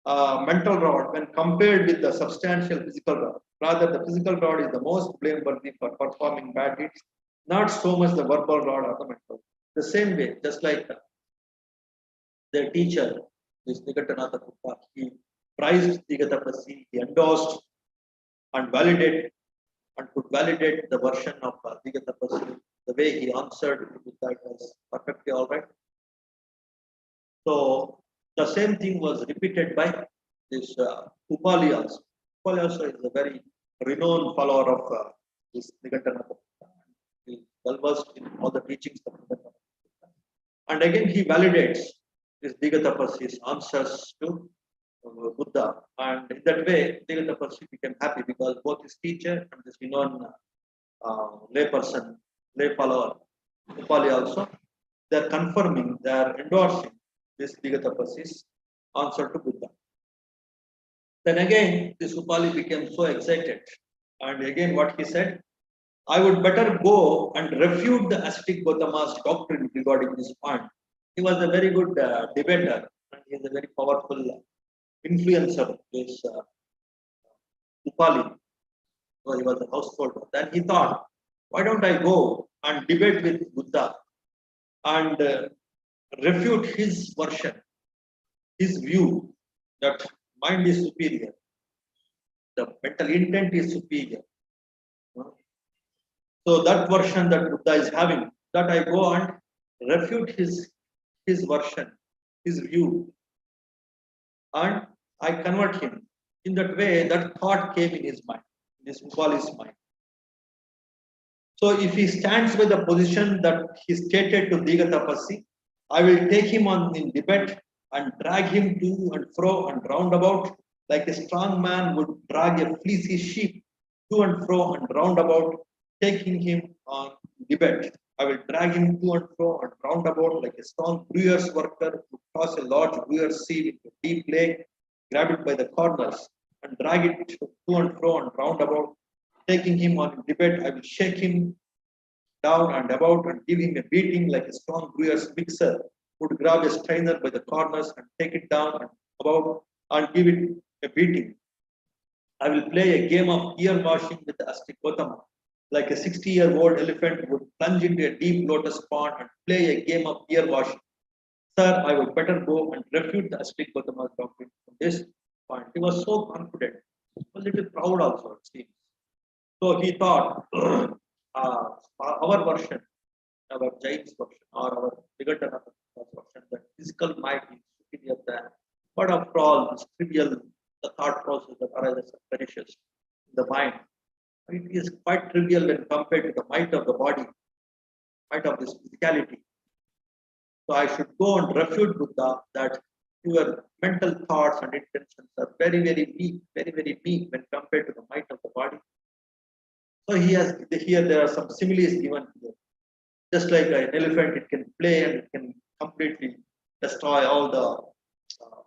Speaker 2: mental rod when compared with the substantial physical rod. Rather, the physical rod is the most blameworthy for performing bad deeds, not so much the verbal rod or the mental. The same way, just like their teacher, this Nigantanatha Buddha, he prized Diga Tapasi, he endorsed and validated and could validate the version of Diga Tapasi, the way he answered with that was perfectly all right. So the same thing was repeated by this Upali also. Upali also is a very renowned follower of this Nigantanatha Buddha. He is well versed in all the teachings of Nigantanatha Buddha. And again, he validates this Diga Tapasi's answers to Buddha, and in that way, Diga Tapasi became happy because both his teacher and this renowned lay follower Upali also, they are confirming, they are endorsing this Digatapasi's answer to Buddha. Then again, this Upali became so excited. And again, what he said, I would better go and refute the ascetic Gautama's doctrine regarding this point. He was a very good debater, and he is a very powerful influencer, this Upali. So he was a householder. Then he thought, why don't I go and debate with Buddha and refute his version, his view that mind is superior, the mental intent is superior. So that version that Buddha is having, that I go and refute his version, his view, and I convert him. In that way, that thought came in his mind, in his Upali's mind. So if he stands by the position that he stated to Digatapasi, I will take him on in debate and drag him to and fro and round about like a strong man would drag a fleecy sheep to and fro and round about, taking him on debate. I will drag him to and fro and round about like a strong brewer's worker who toss a large brewer's seed into a deep lake, grab it by the corners and drag it to and fro and round about, taking him on debate. I will shake him down and about and give him a beating like a strong brewer's mixer would grab a strainer by the corners and take it down and about and give it a beating. I will play a game of ear washing with the ascetic Gautama, like a 60-year-old elephant would plunge into a deep lotus pond and play a game of ear washing. Sir, I would better go and refute the ascetic Gautama's doctrine from this point. He was so confident, a little proud also, it seems. So he thought, our version, our Jain's version, or our Vigatana's version, that physical might is superior than. But after all, this trivial, the thought process that arises and perishes in the mind, it is quite trivial when compared to the might of the body, might of this physicality. So I should go and refute Buddha that your mental thoughts and intentions are very, very weak, very, very weak when compared to the might of the body. So he has here there are some similes given here. Just like an elephant, it can play and it can completely destroy all the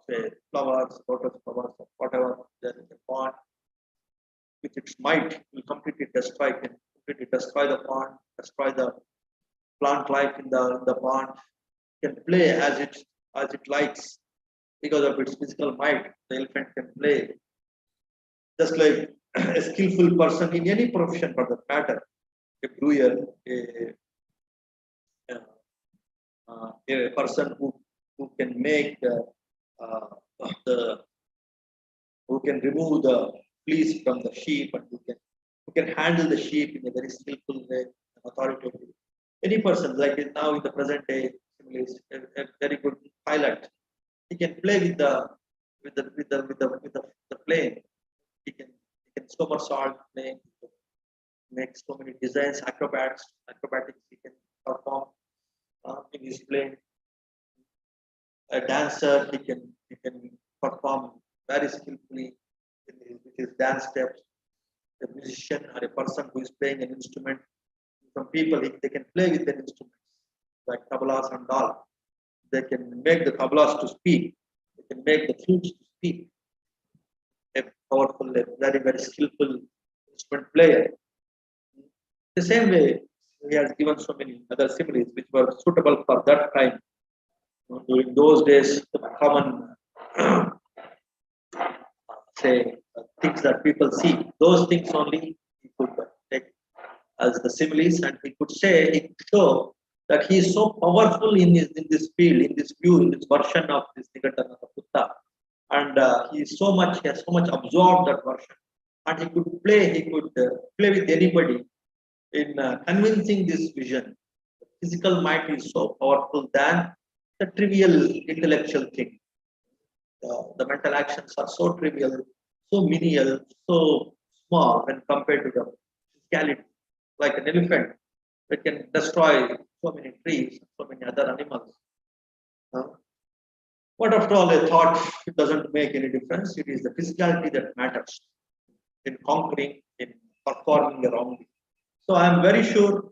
Speaker 2: say flowers, lotus flowers, or whatever there in the pond. With its might, it will completely destroy, can completely destroy the pond, destroy the plant life in the pond. It can play as it likes because of its physical might. The elephant can play just like a skillful person in any profession for that matter, a brewer, a person who can make the who can remove the fleece from the sheep and who can handle the sheep in a very skillful way and authoritative. Any person like now in the present day is a very good pilot. He can play with the plane. He can somersault plane, make so many designs, acrobatics he can perform in his plane. A dancer, he can perform very skillfully with his dance steps. A musician or a person who is playing an instrument, some people they can play with their instruments like tablas and all. They can make the tablas to speak. They can make the flutes to speak. A powerful, a very, very skillful instrument player. The same way, he has given so many other similes which were suitable for that time. During those days, the common say things that people see, those things only he could take as the similes, and he could show that he is so powerful in this field, in this view, in this version of this Nigatana Buddha, and he has so much absorbed that version, and he could play with anybody in convincing this vision. The physical might is so powerful than the trivial intellectual thing. The mental actions are so trivial, so menial, so small when compared to the physicality. Like an elephant, it can destroy so many trees, so many other animals. But after all, a thought doesn't make any difference. It is the physicality that matters in conquering, in performing around it. So I am very sure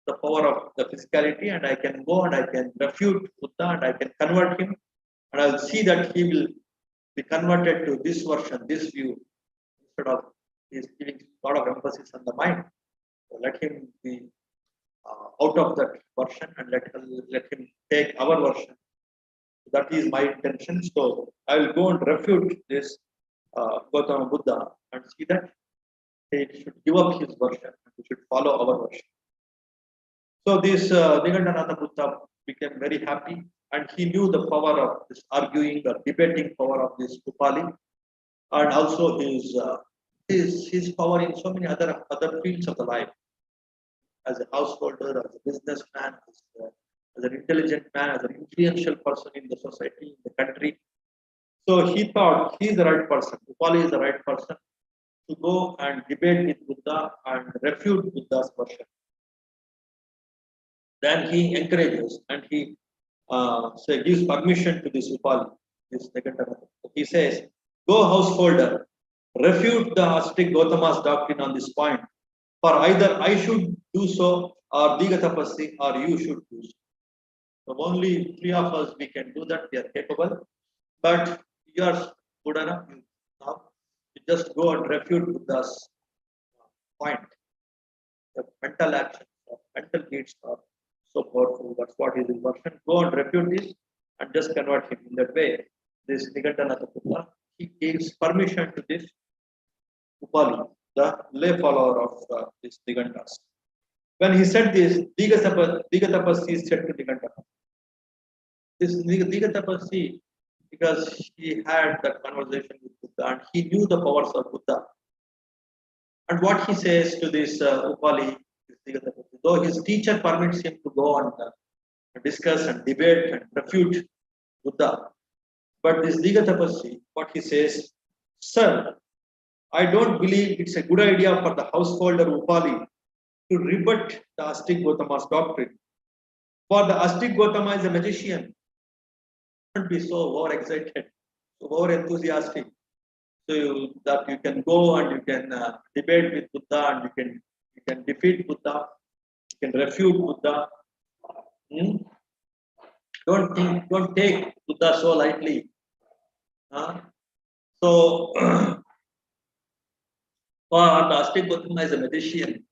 Speaker 2: the power of the physicality, and I can go and I can refute Buddha and I can convert him, and I'll see that he will be converted to this version, this view, instead of he's giving a lot of emphasis on the mind. So let him be out of that version and let him take our version. That is my intention. So I will go and refute this Gautama Buddha and see that he should give up his version and he should follow our version. So this Nigandanatha Buddha became very happy, and he knew the power of this arguing or debating power of this Upali, and also his power in so many other fields of the life, as a householder, as a businessman, as an intelligent man, as an influential person in the society, in the country. So he thought he is the right person. Upali is the right person to go and debate with Buddha and refute Buddha's version. Then he encourages and he gives permission to this Upali, this Nigandanatha. He says, "Go, householder, refute the ascetic Gautama's doctrine on this point. For either I should do so, or Digatapassi, or you should do so. So only three of us we can do that. We are capable. But you are good enough. Now you just go and refute Buddha's point. The mental actions, or mental needs are so powerful. That's what is important. Go and refute this and just convert him in that way." This Nigandanatha Buddha, he gives permission to this Upali, the lay follower of this Nigandas. When he said this, Digatapassi said to Nigandana, this Digatapassi, because he had that conversation with Buddha and he knew the powers of Buddha. And what he says to this Upali, though his teacher permits him to go and discuss and debate and refute Buddha, but this Digatapassi, what he says, "Sir, I don't believe it's a good idea for the householder Upali to rebut the ascetic Gautama's doctrine. For the ascetic Gautama is a magician. Don't be so overexcited, so over enthusiastic. So that you can go and you can debate with Buddha and you can defeat Buddha, you can refute Buddha. Don't take Buddha so lightly. So for the ascetic Gautama is a magician.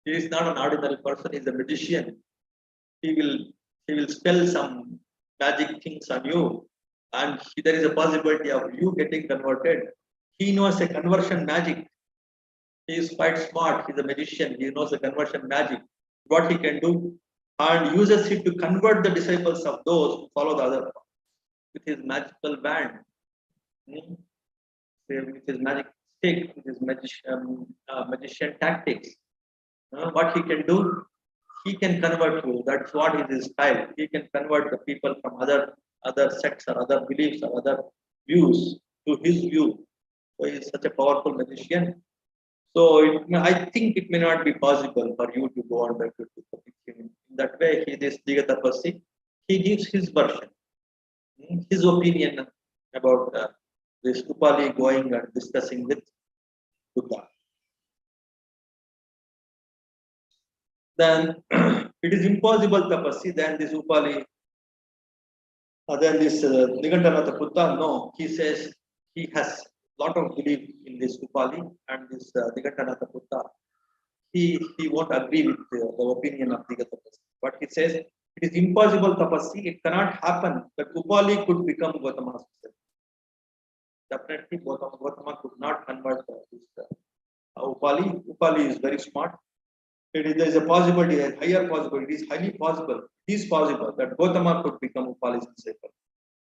Speaker 2: He is not an ordinary person. He is a magician. He will spell some magic things on you, and there is a possibility of you getting converted. He knows a conversion magic. He is quite smart. He is a magician. He knows the conversion magic. What he can do, and uses it to convert the disciples of those who follow the other path with his magical band, with his magic stick, with his magician tactics. What he can do, he can convert you. That's what is his style. He can convert the people from other sects or other beliefs or other views to his view. So he is such a powerful magician. So I think it may not be possible for you to go and refute him. In that way, this Digatapassi, he gives his version, his opinion about this Upali going and discussing with Buddha. Then it is impossible tapassi. Then this Upali, then this Nigandanatha Buddha, no, he says he has lot of belief in this Upali, and this Nigandanatha Buddha, he won't agree with the opinion of Digatapassi. But he says it is impossible tapassi. It cannot happen that Upali could become Gautama's disciple. Definitely, Gautama could not convert this Upali. Upali is very smart. There is a possibility, a higher possibility. It is highly possible. It is possible that Gautama could become Upali's disciple.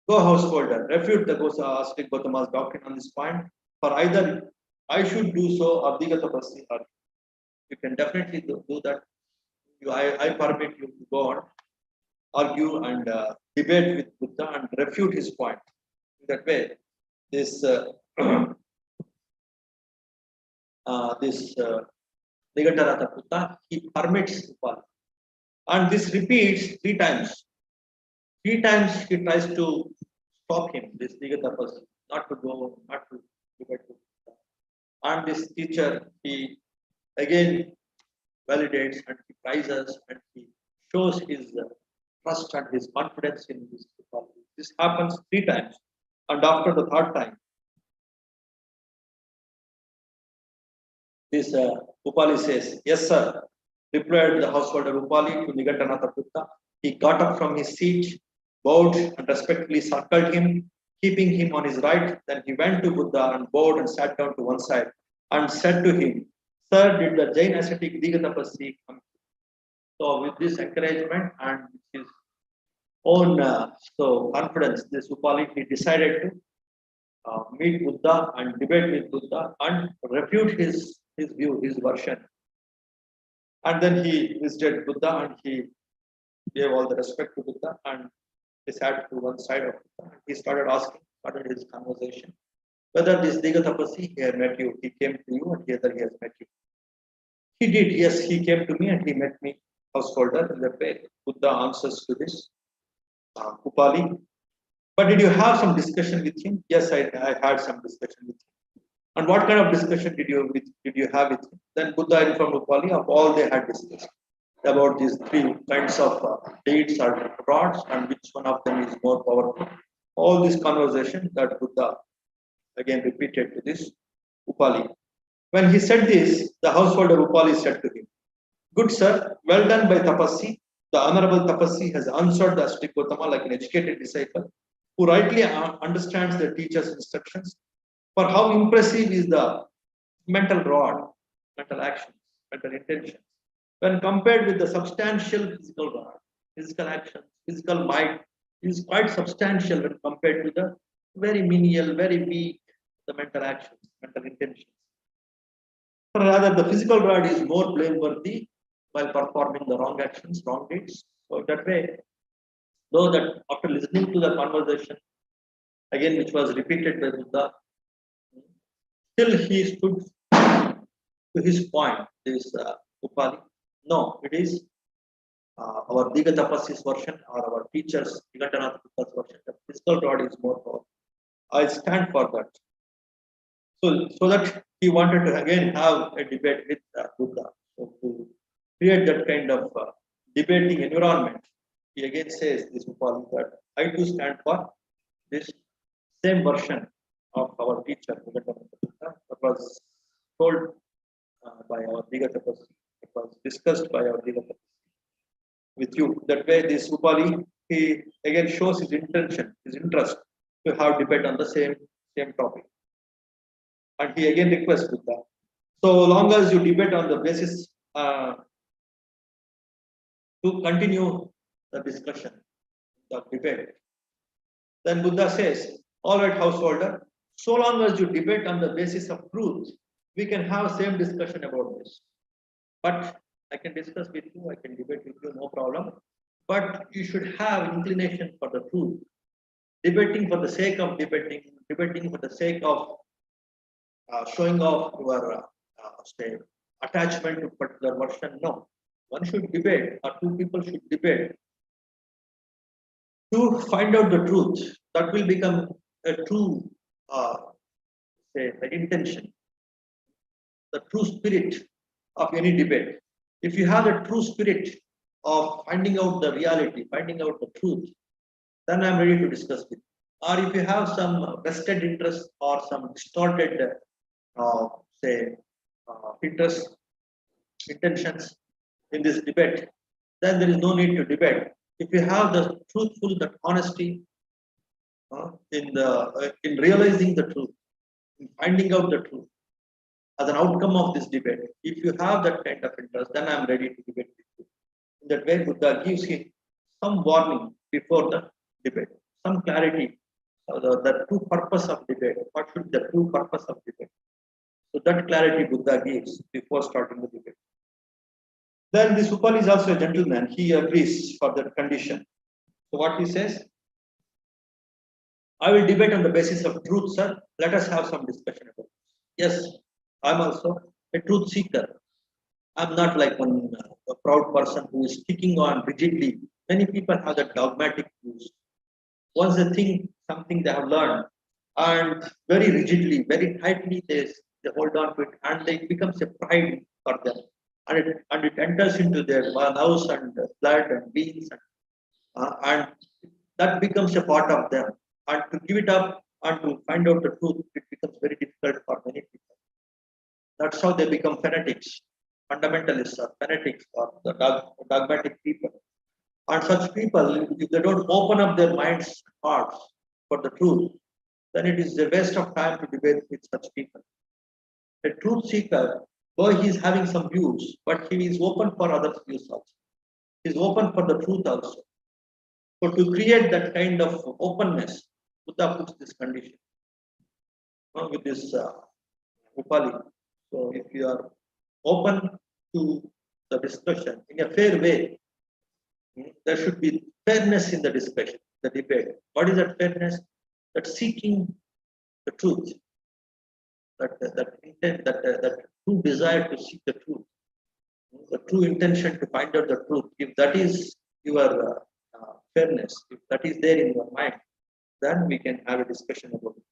Speaker 2: Go, householder, refute the ascetic Gautama's doctrine on this point. For either I should do so or Digatapassi, or you can definitely do that. I permit you to go on, argue and debate with Buddha and refute his point. In that way, this Nigandanatha Buddha, he permits Upali. And this repeats 3 times. 3 times he tries to stop him, this Digatapassi, not to go, not to debate with Buddha. And this teacher, he again validates and he prizes and he shows his trust and his confidence in this Upali. This happens 3 times, and after the third time, this Upali says, "Yes, sir," replied the householder Upali to Nigatanatha Buddha. He got up from his seat, bowed, and respectfully circled him, keeping him on his right. Then he went to Buddha and bowed and sat down to one side and said to him, "Sir, did the Jain ascetic Digatapassi come?" So, with this encouragement and his own confidence, this Upali, he decided to meet Buddha and debate with Buddha and refute his view, his version. And then he visited Buddha and he gave all the respect to Buddha and he sat to one side of Buddha. He started asking, started his conversation, whether this Digatapasi he had met you, he came to you and whether he has met you. He did, yes, he came to me and he met me, householder. In that way, Buddha answers to this Upali. But did you have some discussion with him? Yes, I had some discussion with him. And what kind of discussion did you have with him? Then Buddha informed Upali of all they had discussed about these 3 kinds of deeds or rods and which one of them is more powerful. All this conversation that Buddha again repeated to this Upali. When he said this, the householder Upali said to him, "Good sir, well done by Tapassi. The honorable Tapassi has answered the ascetic Gautama like an educated disciple who rightly understands the teacher's instructions. For how impressive is the mental rod, mental actions, mental intentions, when compared with the substantial physical rod, physical actions, physical might is quite substantial when compared to the very menial, very weak, the mental actions, mental intentions. Rather, the physical rod is more blameworthy while performing the wrong actions, wrong deeds. So that way, though that after listening to the conversation, again which was repeated by Buddha, still he stood to his point, this Upali. No, it is our Digatapasi's version or our teacher's Nigatanatha Buddha's version. The physical rod is more powerful. I stand for that. So that he wanted to again have a debate with Buddha. So to create that kind of debating environment, he again says this Upali that I too stand for this same version of our teacher Nigatanatha Buddha that was told by our Digatapasi. It was discussed by our Digatapasi with you. That way, this Upali he again shows his intention, his interest to have debate on the same topic. And he again requests Buddha. So long as you debate on the basis to continue the discussion, the debate, then Buddha says, "All right, householder, so long as you debate on the basis of truth, we can have same discussion about this. But I can discuss with you, I can debate with you, no problem. But you should have inclination for the truth. Debating for the sake of debating for the sake of showing off your say, attachment to particular version. No, one should debate, or 2 people should debate to find out the truth. That will become a true, say, the intention, the true spirit of any debate. If you have the true spirit of finding out the reality, finding out the truth, then I'm ready to discuss with you. Or if you have some vested interest or some distorted, say, interest, intentions in this debate, then there is no need to debate. If you have the truthful, that honesty in realizing the truth, in finding out the truth as an outcome of this debate, if you have that kind of interest, then I'm ready to debate with you. In that way, Buddha gives him some warning before the debate, some clarity, the true purpose of debate. What should be the true purpose of debate? So that clarity Buddha gives before starting the debate. Then this Upali is also a gentleman. He agrees for that condition. So what he says, I will debate on the basis of truth, sir. Let us have some discussion about this. Yes, I'm also a truth seeker. I'm not like a proud person who is sticking on rigidly. Many people have that dogmatic views. Once they think something they have learned, and very rigidly, very tightly, they hold on to it, and it becomes a pride for them. and it enters into their nerves and blood and veins, and that becomes a part of them. And to give it up and to find out the truth, it becomes very difficult for many people. That's how they become fanatics, fundamentalists or fanatics or the dogmatic people. And such people, if they don't open up their minds and hearts for the truth, then it is a waste of time to debate with such people. A truth seeker, though he is having some views, but he is open for others' views also. He is open for the truth also. So to create that kind of openness, Buddha puts this condition with this Upali. So if you are open to the discussion in a fair way, there should be fairness in the discussion, the debate. What is that fairness? That seeking the truth, that intent, that true desire to seek the truth, the true intention to find out the truth. If that is your fairness, if that is there in your mind, then we can have a discussion about it.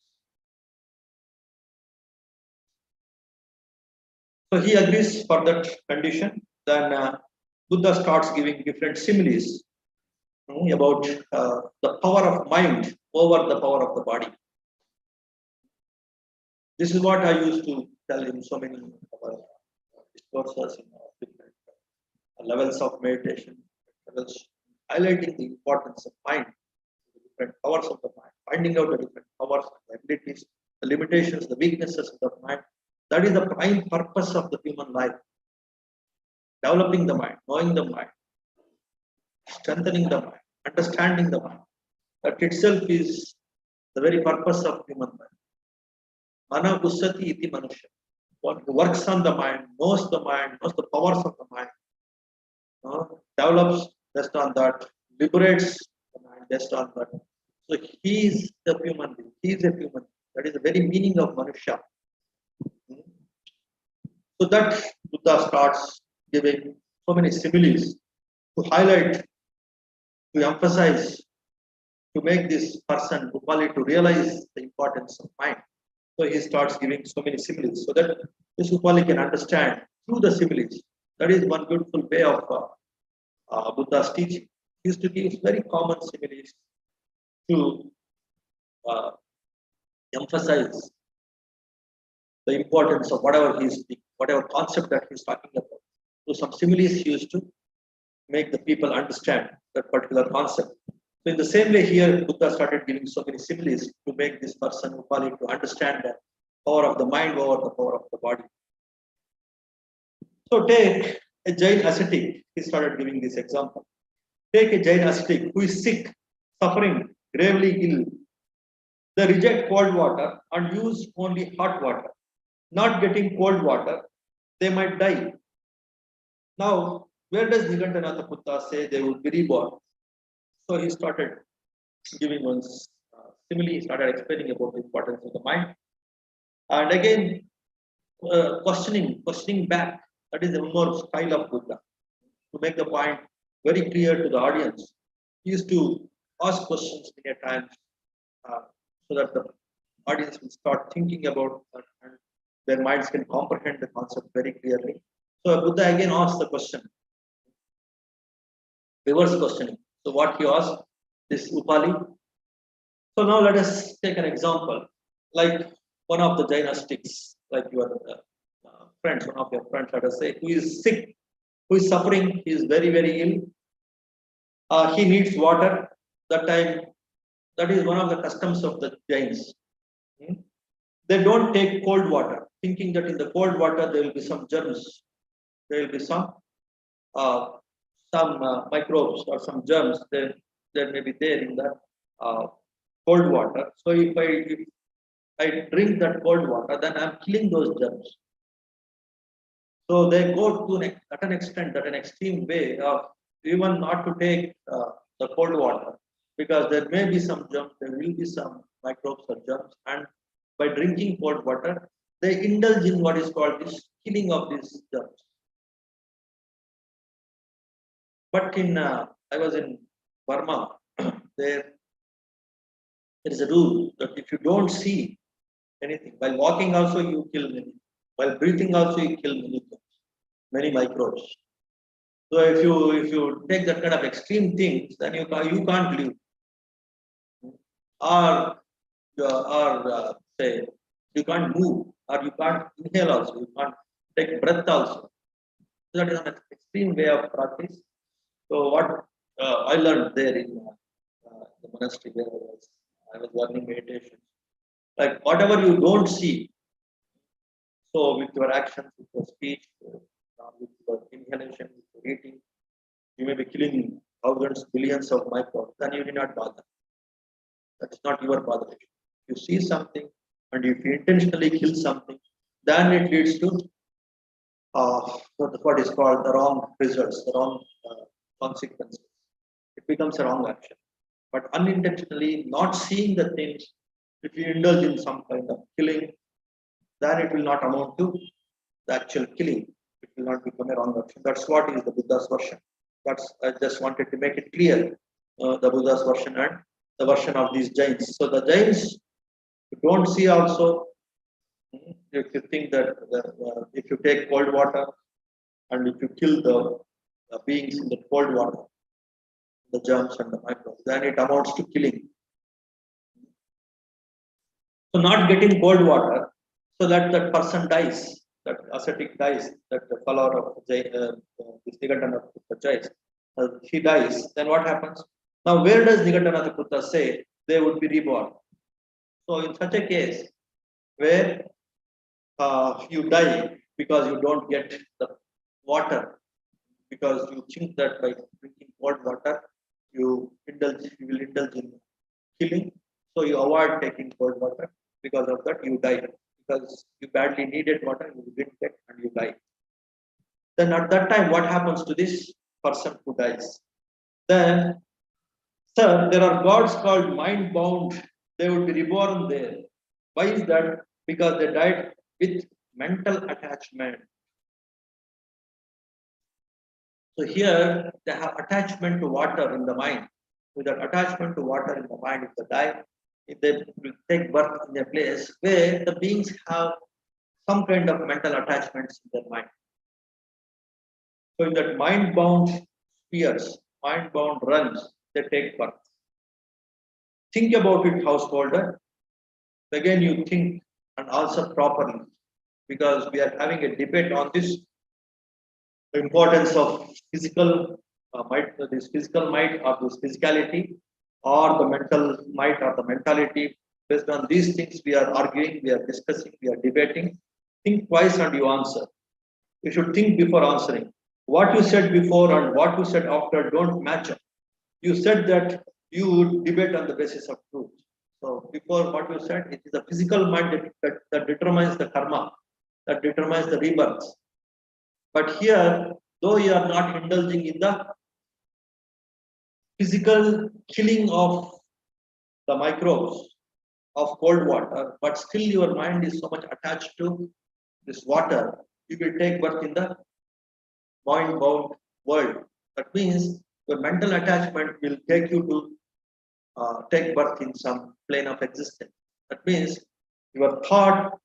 Speaker 2: So he agrees for that condition. Then Buddha starts giving different similes about the power of mind over the power of the body. This is what I used to tell in so many discourses in different levels of meditation, levels, highlighting the importance of mind, the different powers of the mind, finding out the different powers, the abilities, the limitations, the weaknesses of the mind. That is the prime purpose of the human life. Developing the mind, knowing the mind, strengthening the mind, understanding the mind. That itself is the very purpose of human life. Mana Usati iti manusha. One who works on the mind, knows the powers of the mind, develops based on that, liberates the mind based on that. So he is the human being. He is a human being. That is the very meaning of manusha. So that Buddha starts giving so many similes to highlight, to emphasize, to make this person, Upali, to realize the importance of mind. So he starts giving so many similes so that this Upali can understand through the similes. That is one beautiful way of Buddha's teaching. He used to give very common similes to emphasize the importance of whatever he is speaking, whatever concept that he is talking about. So some similes he used to make the people understand that particular concept. So in the same way here, Buddha started giving so many similes to make this person, Upali, to understand the power of the mind over the power of the body. So take a Jain ascetic. He started giving this example. Take a Jain ascetic who is sick, suffering, gravely ill. They reject cold water and use only hot water. Not getting cold water, they might die. Now, where does Nigantanatha Buddha say they will be reborn? So he started giving one simile, he started explaining about the importance of the mind. And again, questioning back. That is the more style of Buddha. To make the point very clear to the audience, he used to ask questions many times so that the audience will start thinking about and their minds can comprehend the concept very clearly. So Buddha again asked the question, reverse questioning. So what he asked, this Upali. So now let us take an example, like one of the Jainastics, like your friends, one of your friends, let us say, who is sick, who is suffering, he is very, very ill. He needs water. That time, that is one of the customs of the Jains. They don't take cold water, thinking that in the cold water there will be some germs, there will be some microbes or some germs there may be there in the cold water. So if I drink that cold water, then I'm killing those germs. So they go to an extent, at an extreme way of even not to take the cold water, because there may be some germs, there will be some microbes or germs, and by drinking cold water, they indulge in what is called this killing of these germs. But I was in Burma, there is a rule that if you don't see anything, while walking also you kill many, while breathing also you kill many things. many microbes. So if you take that kind of extreme things, then you can't live. Or say you can't move, or you can't inhale also, you can't take breath also. So that is an extreme way of practice. So what I learned there in the monastery where I was learning meditation. Like whatever you don't see, so with your actions, with your speech, with your inhalation, with your eating, you may be killing thousands, billions of microbes, then you do not bother. That's not your botheration. You see something, and if you intentionally kill something, then it leads to what is called the wrong results, the wrong consequences. It becomes a wrong action. But unintentionally, not seeing the things, if you indulge in some kind of killing, then it will not amount to the actual killing. It will not become a wrong action. That's what is the Buddha's version. I just wanted to make it clear, the Buddha's version and the version of these Jains. So the Jains, you don't see also, if you think that if you take cold water and if you kill the beings in the cold water, the germs and the microbes, then it amounts to killing. So not getting cold water, so that that person dies, that ascetic dies, that the follower of this Nigatanath dies, he dies, then what happens? Now where does Nigatanath say they would be reborn? So in such a case, where you die because you don't get the water, because you think that by drinking cold water, you will indulge in killing, so you avoid taking cold water. Because of that, you die. Because you badly needed water, you didn't get, and you die. Then at that time, what happens to this person who dies? Then, sir, there are gods called mind-bound. They would be reborn there. Why is that? Because they died with mental attachment. So here they have attachment to water in the mind. With that attachment to water in the mind, if they die, if they will take birth in a place where the beings have some kind of mental attachments in their mind. So in that mind-bound spheres, mind-bound realms, they take birth. Think about it, householder. Again, you think and answer properly, because we are having a debate on this. The importance of physical might, this physical might or this physicality, or the mental might or the mentality. Based on these things, we are arguing, we are discussing, we are debating. Think twice and you answer. You should think before answering. What you said before and what you said after don't match up. You said that you would debate on the basis of truth. So before what you said, it is the physical mind that determines the karma, that determines the rebirth. But here, though you are not indulging in the physical killing of the microbes of cold water, but still your mind is so much attached to this water, you will take birth in the mind-bound world. That means your mental attachment will take you to take birth in some plane of existence. That means your thought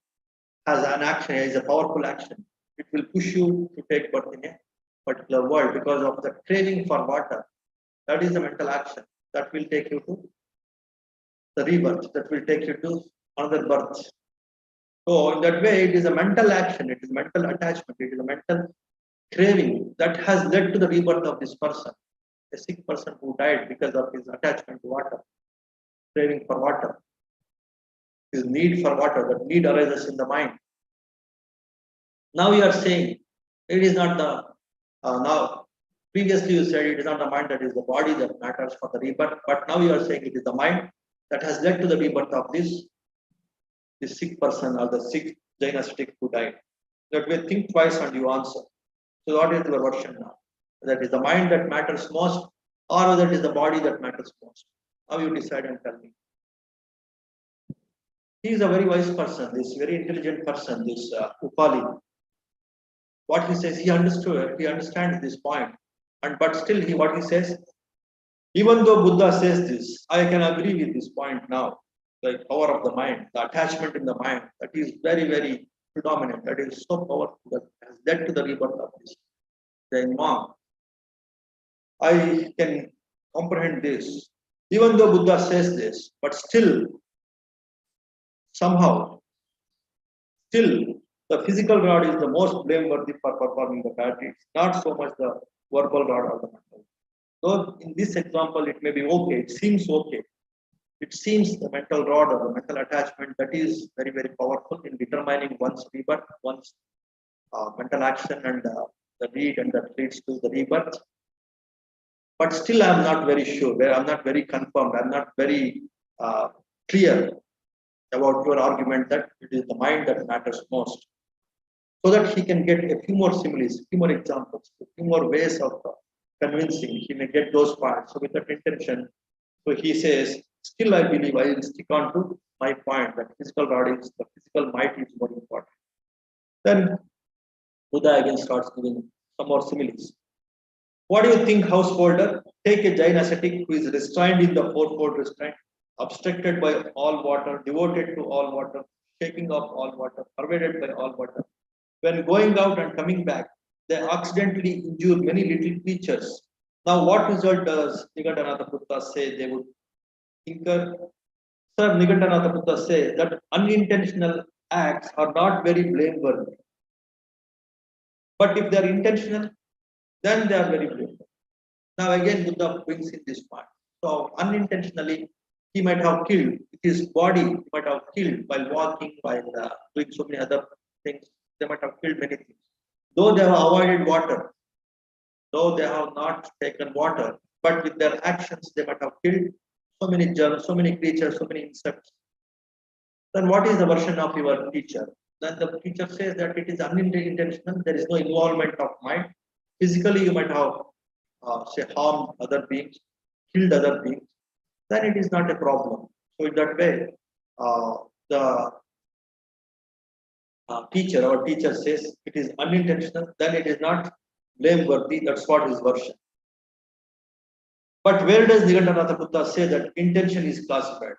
Speaker 2: has an action, is a powerful action. It will push you to take birth in a particular world because of the craving for water. That is the mental action that will take you to the rebirth, that will take you to another birth. So in that way, it is a mental action, it is mental attachment, it is a mental craving that has led to the rebirth of this person, a sick person who died because of his attachment to water, craving for water, his need for water. That need arises in the mind. Now you are saying it is not the now. Previously you said it is not the mind, that is the body that matters for the rebirth, but now you are saying it is the mind that has led to the rebirth of this sick person or the sick Jainastic who died. That way, think twice and you answer. So what is your version now? That is the mind that matters most, or that is the body that matters most? Now you decide and tell me. He is a very wise person, this very intelligent person, this Upali. What he says, he understands this point, and but still what he says, even though Buddha says this, I can agree with this point now. The power of the mind, the attachment in the mind, that is very, very predominant, that is so powerful that has led to the rebirth of this. Then monk, I can comprehend this. Even though Buddha says this, but still, somehow, still, the physical rod is the most blameworthy for performing the bad deeds, not so much the verbal rod or the mental. Though in this example, it may be okay, it seems okay. It seems the mental rod or the mental attachment that is very, very powerful in determining one's rebirth, one's mental action and the deed, and that leads to the rebirth. But still, I'm not very sure, I'm not very confirmed, I'm not very clear about your argument that it is the mind that matters most. So that he can get a few more similes, a few more examples, a few more ways of convincing, he may get those parts. So with that intention, so he says, still I believe I will stick on to my point that physical rod is, the physical might is more important. Then Buddha again starts giving some more similes. What do you think, householder? Take a Jain ascetic who is restrained in the fourfold restraint, obstructed by all water, devoted to all water, shaking off all water, pervaded by all water. When going out and coming back, they accidentally injure many little creatures. Now, what result does Nigantanatha Buddha say they would incur? Sir, Nigantanatha Buddha says that unintentional acts are not very blameworthy. But if they are intentional, then they are very blameworthy. Now, again, Buddha brings in this point. So, unintentionally, he might have killed with his body, he might have killed while walking, while doing so many other things. They might have killed many things. Though they have avoided water, though they have not taken water, but with their actions, they might have killed so many germs, so many creatures, so many insects. Then what is the version of your teacher? Then the teacher says that it is unintentional, there is no involvement of mind. Physically, you might have, say, harmed other beings, killed other beings. Then it is not a problem. So in that way, the teacher, our teacher says it is unintentional, then it is not blameworthy. That's what his version. But where does Nigantanatha Buddha say that intention is classified?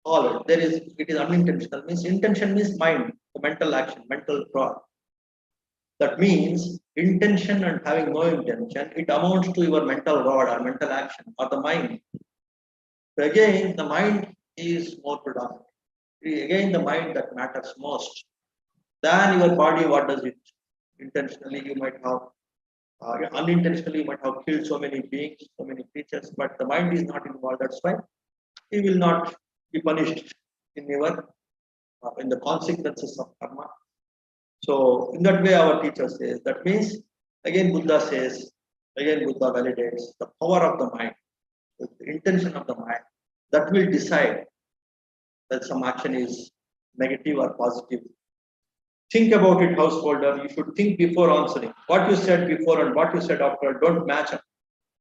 Speaker 2: All right, there is, it is unintentional. Means intention means mind, the mental action, mental thought. That means intention and having no intention, it amounts to your mental rod or mental action or the mind. So again, the mind is more predominant. Again, the mind that matters most. Then your body, what does it? Intentionally, you might have, unintentionally, you might have killed so many beings, so many creatures, but the mind is not involved. That's why he will not be punished in your, in the consequences of karma. So, in that way, our teacher says that means, again, Buddha says, again, Buddha validates the power of the mind, the intention of the mind that will decide that some action is negative or positive. Think about it, householder. You should think before answering. What you said before and what you said after don't match up.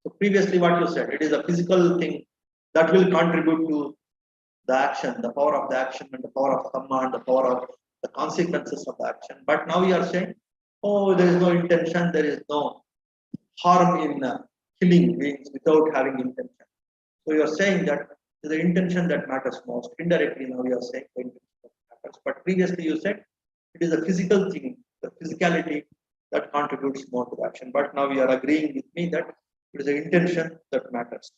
Speaker 2: So previously what you said, it is a physical thing that will contribute to the action, the power of the action and the power of Dhamma and the power of the consequences of the action. But now you are saying, oh, there is no intention, there is no harm in killing beings without having intention. So you are saying that the intention that matters most. Indirectly now you are saying the intention that matters. But previously you said it is a physical thing, the physicality that contributes more to the action. But now you are agreeing with me that it is the intention that matters.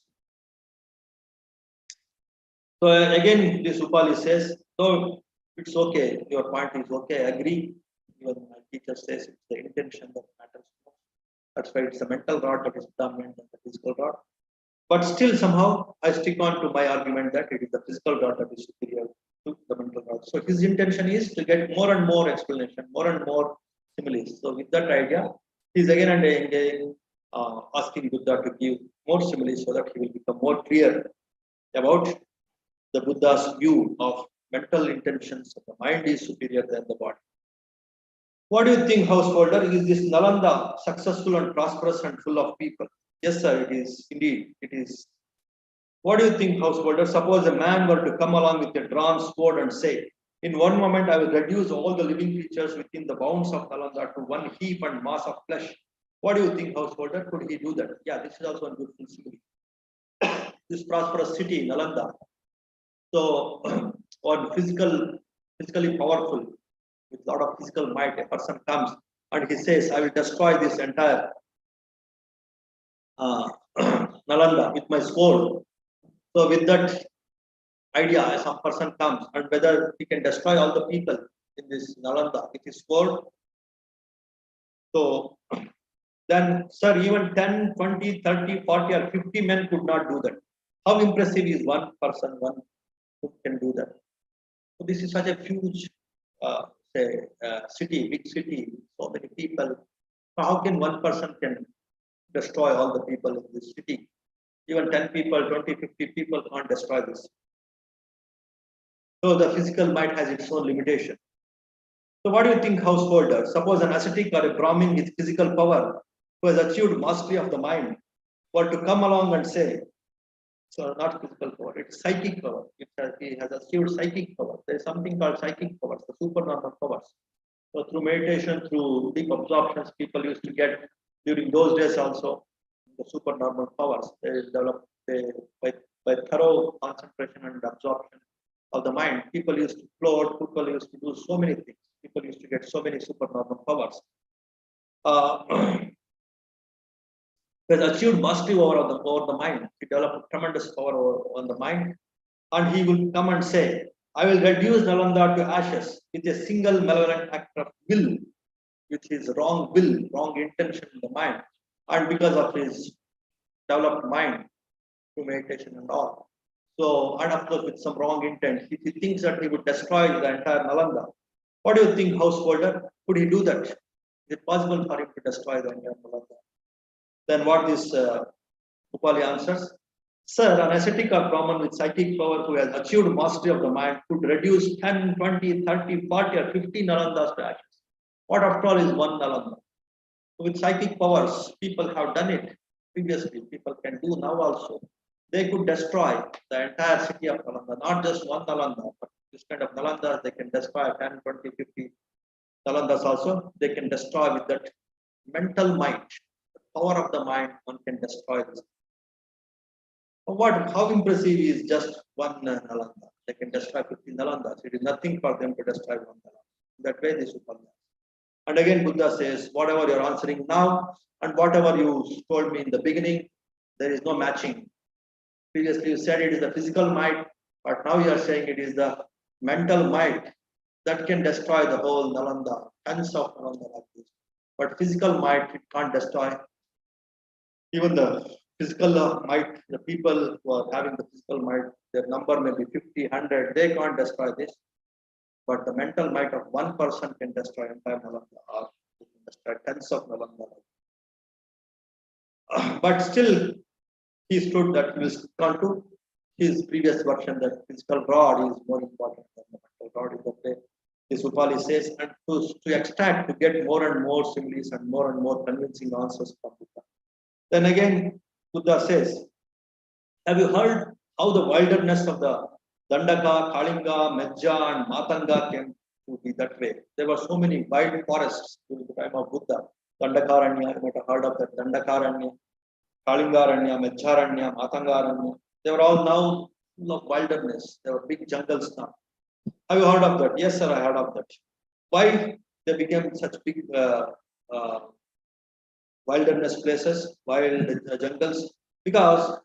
Speaker 2: So again, this Upali says, so it's okay, your point is okay, I agree. Even my teacher says it's the intention that matters most. That's why it's the mental rod that is dominant than the physical rod. But still somehow I stick on to my argument that it is the physical rod that is superior to the mental rod. So his intention is to get more and more explanation, more and more similes. So with that idea, he's again and again asking Buddha to give more similes so that he will become more clear about the Buddha's view of mental intentions of the mind is superior than the body. What do you think, householder? Is this Nalanda successful and prosperous and full of people? Yes, sir, it is. Indeed, it is. What do you think, householder? Suppose a man were to come along with a drawn sword and say, in one moment I will reduce all the living creatures within the bounds of Nalanda to one heap and mass of flesh. What do you think, householder? Could he do that? Yeah, this is also a good possibility. This prosperous city, Nalanda, so or physically powerful. with a lot of physical might. A person comes and he says, I will destroy this entire Nalanda with my sword. So with that idea, some person comes and whether he can destroy all the people in this Nalanda with his sword. So then, sir, even 10, 20, 30, 40 or 50 men could not do that. How impressive is one person, one who can do that? So this is such a huge, city, big city, so many people. So how can one person can destroy all the people in this city? Even 10 people, 20, 50 people can't destroy this. So the physical might has its own limitation. So what do you think, householder? Suppose an ascetic or a Brahmin with physical power who has achieved mastery of the mind were to come along and say, so not physical power, it's psychic power. He has achieved psychic power. There is something called psychic powers, the supernormal powers. So through meditation, through deep absorptions, people used to get during those days also the supernormal powers. They developed by thorough concentration and absorption of the mind. People used to float, people used to do so many things. People used to get so many supernormal powers. He has achieved mastery over the mind. He developed tremendous power on the mind. And he will come and say, I will reduce Nalanda to ashes with a single malevolent act of will, with his wrong will, wrong intention in the mind. And because of his developed mind through meditation and all. So, and of course, with some wrong intent, if he thinks that he would destroy the entire Nalanda, what do you think, householder? Could he do that? Is it possible for him to destroy the entire Nalanda? Then what this Upali answers? Sir, an ascetic or Brahman with psychic power who has achieved mastery of the mind could reduce 10, 20, 30, 40 or 50 Nalandas to ashes. What after all is one Nalanda? With psychic powers, people have done it previously. People can do now also. They could destroy the entire city of Nalanda, not just one Nalanda, but this kind of Nalandas, they can destroy 10, 20, 50 Nalandas also. They can destroy with that mental might, the power of the mind, one can destroy this. How impressive is just one Nalanda? They can destroy 50 Nalandas. It is nothing for them to destroy one Nalanda. That way, this Upali. And again, Buddha says, whatever you're answering now and whatever you told me in the beginning, there is no matching. Previously, you said it is the physical might, but now you are saying it is the mental might that can destroy the whole Nalanda, tons of Nalanda like this. But physical might, it can't destroy. Even the physical might, the people who are having the physical might, their number may be 50, 100, they can't destroy this. But the mental might of one person can destroy entire Nalanda, or can destroy tens of Nalanda. But still, he stood that he was equal to his previous version that physical rod is more important than the mental rod. Is the way this Upali says, and to extract, to get more and more similes and more convincing answers from Buddha. Then again, Buddha says, have you heard how the wilderness of the Dandaka, Kalinga, Mejja, and Matanga came to be that way? There were so many wild forests during the time of Buddha. Dandakaranya, you might have heard of that. Dandakaranya, Kalingaranya, Mejjaranya, Matangaranya. They were all now full of wilderness. They were big jungles now. Have you heard of that? Yes, sir, I heard of that. Why they became such big wilderness places, wild jungles? Because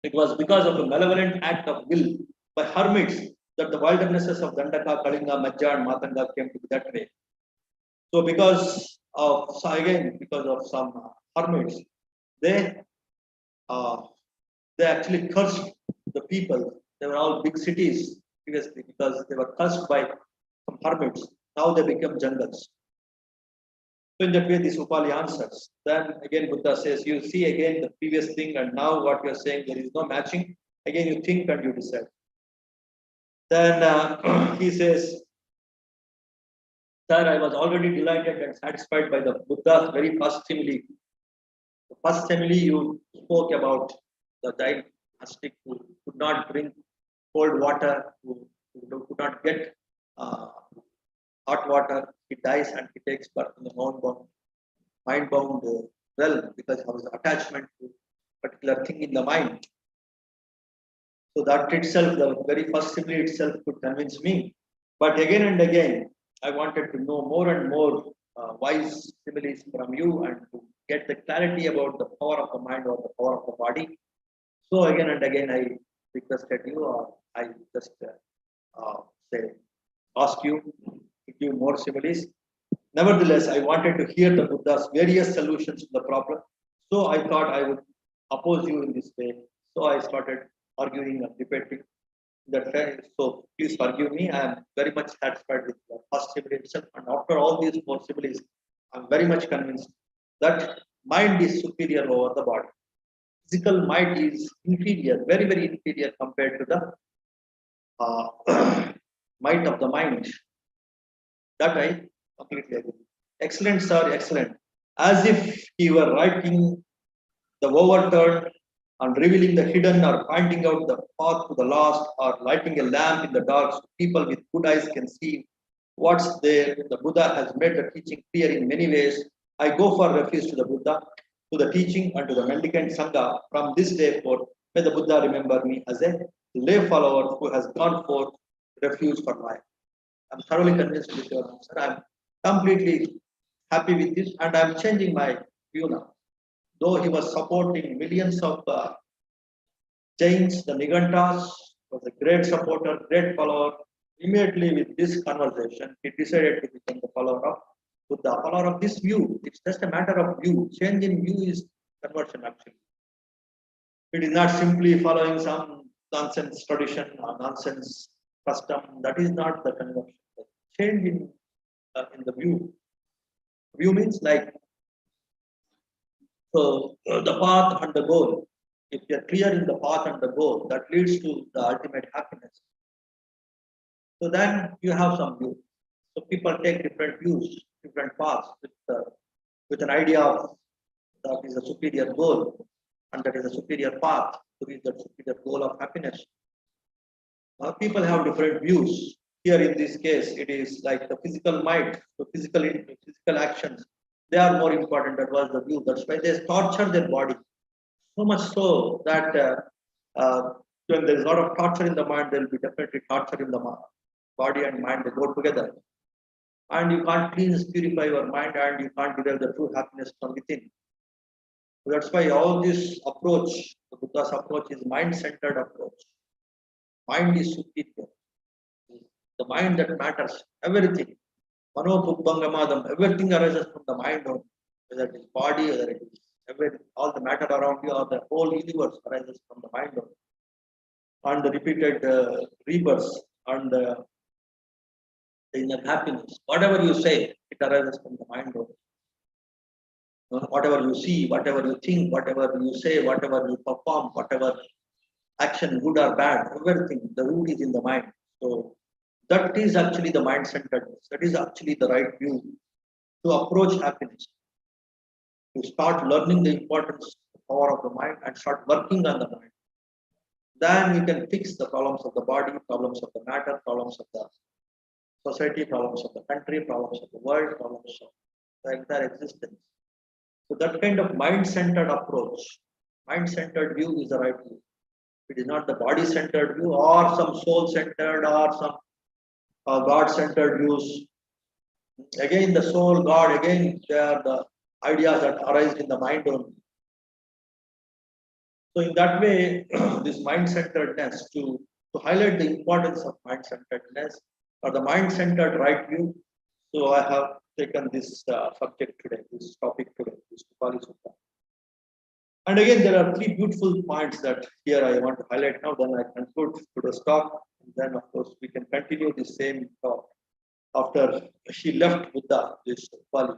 Speaker 2: it was because of a malevolent act of will by hermits that the wildernesses of Dandaka, Kalinga, Majja, and Matanga came to be that way. So because of some hermits, they actually cursed the people. They were all big cities previously because they were cursed by some hermits. Now they become jungles. So in that way, this Upali answers. Then again, Buddha says, you see again the previous thing, and now what you are saying, there is no matching. Again, you think and you decide. Then he says, sir, I was already delighted and satisfied by the Buddha's very first simile. The first simile you spoke about the dynastic who could not drink cold water, who could not get hot water, he dies and he takes birth in the mind-bound realm because of his attachment to a particular thing in the mind. So that itself, the very first simile itself could convince me. But again and again, I wanted to know more and more wise similes from you and to get the clarity about the power of the mind or the power of the body. So again and again, I requested you, or I just say, ask you to give more similes. Nevertheless, I wanted to hear the Buddha's various solutions to the problem. So I thought I would oppose you in this way. So I started arguing and debating. So please forgive me. I am very much satisfied with the first simile itself. And after all these four similes, I am very much convinced that mind is superior over the body. Physical mind is inferior, very, very inferior compared to the might of the mind. That I completely agree. Excellent, sir, excellent. As if he were writing the overturned and revealing the hidden or pointing out the path to the lost or lighting a lamp in the dark so people with good eyes can see what's there. The Buddha has made the teaching clear in many ways. I go for refuge to the Buddha, to the teaching and to the mendicant Sangha. From this day forth, may the Buddha remember me as a lay follower who has gone forth refuge for life. I'm thoroughly convinced with your answer. I'm completely happy with this and I'm changing my view now. Though he was supporting millions of Jains, the Nigantas, was a great supporter, great follower. Immediately with this conversation, he decided to become the follower of Buddha, follower of this view. It's just a matter of view. Change in view is conversion actually. It is not simply following some nonsense tradition or nonsense custom. That is not the conversion. The change in the view. View means like the path and the goal. If you are clear in the path and the goal, that leads to the ultimate happiness. So then you have some view. So people take different views, different paths with an idea of that is a superior goal and that is a superior path to reach that superior goal of happiness. People have different views. Here in this case, it is like the physical mind, the physical actions. They are more important. That was the view. That's why they torture their body. So much so that when there is a lot of torture in the mind, there will be definitely torture in the body and mind. They go together. And you can't cleanse, purify your mind and you can't derive the true happiness from within. So that's why all this approach, the Buddha's approach is mind-centered approach. Mind is superior. The mind that matters, everything. Manopubbhangamadam, everything arises from the mind only. Whether it is body, whether it is everything, all the matter around you or the whole universe arises from the mind only. And the repeated rebirths and the inner happiness. Whatever you say, it arises from the mind only. Whatever you see, whatever you think, whatever you say, whatever you perform, whatever action, good or bad, everything, the root is in the mind. So that is actually the mind-centeredness. That is actually the right view to approach happiness. To start learning the importance, the power of the mind and start working on the mind. Then you can fix the problems of the body, problems of the matter, problems of the society, problems of the country, problems of the world, problems of the entire existence. So that kind of mind-centered approach, mind-centered view is the right view. It is not the body-centered view or some soul-centered or some God-centered views. Again, the soul, God, again, they are the ideas that arise in the mind only. So in that way, this mind-centeredness, to highlight the importance of mind-centeredness or the mind-centered right view. So I have taken this subject today, this topic today, this Upali Sutta. And again, there are three beautiful points that here I want to highlight now. Then I conclude today's talk. And then, of course, we can continue the same talk after she left Buddha, this Upali.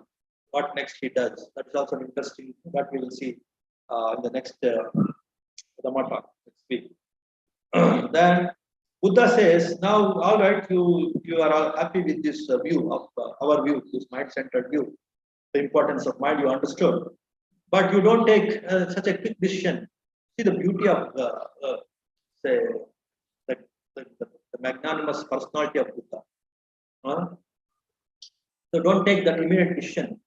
Speaker 2: What next he does? That is also interesting. That we will see in the next Dhamma talk next week. Then Buddha says, now, all right, you are all happy with this view of our view, this mind-centered view, the importance of mind you understood. But you don't take such a quick decision. See the beauty of, say, the magnanimous personality of Buddha. So don't take that immediate decision.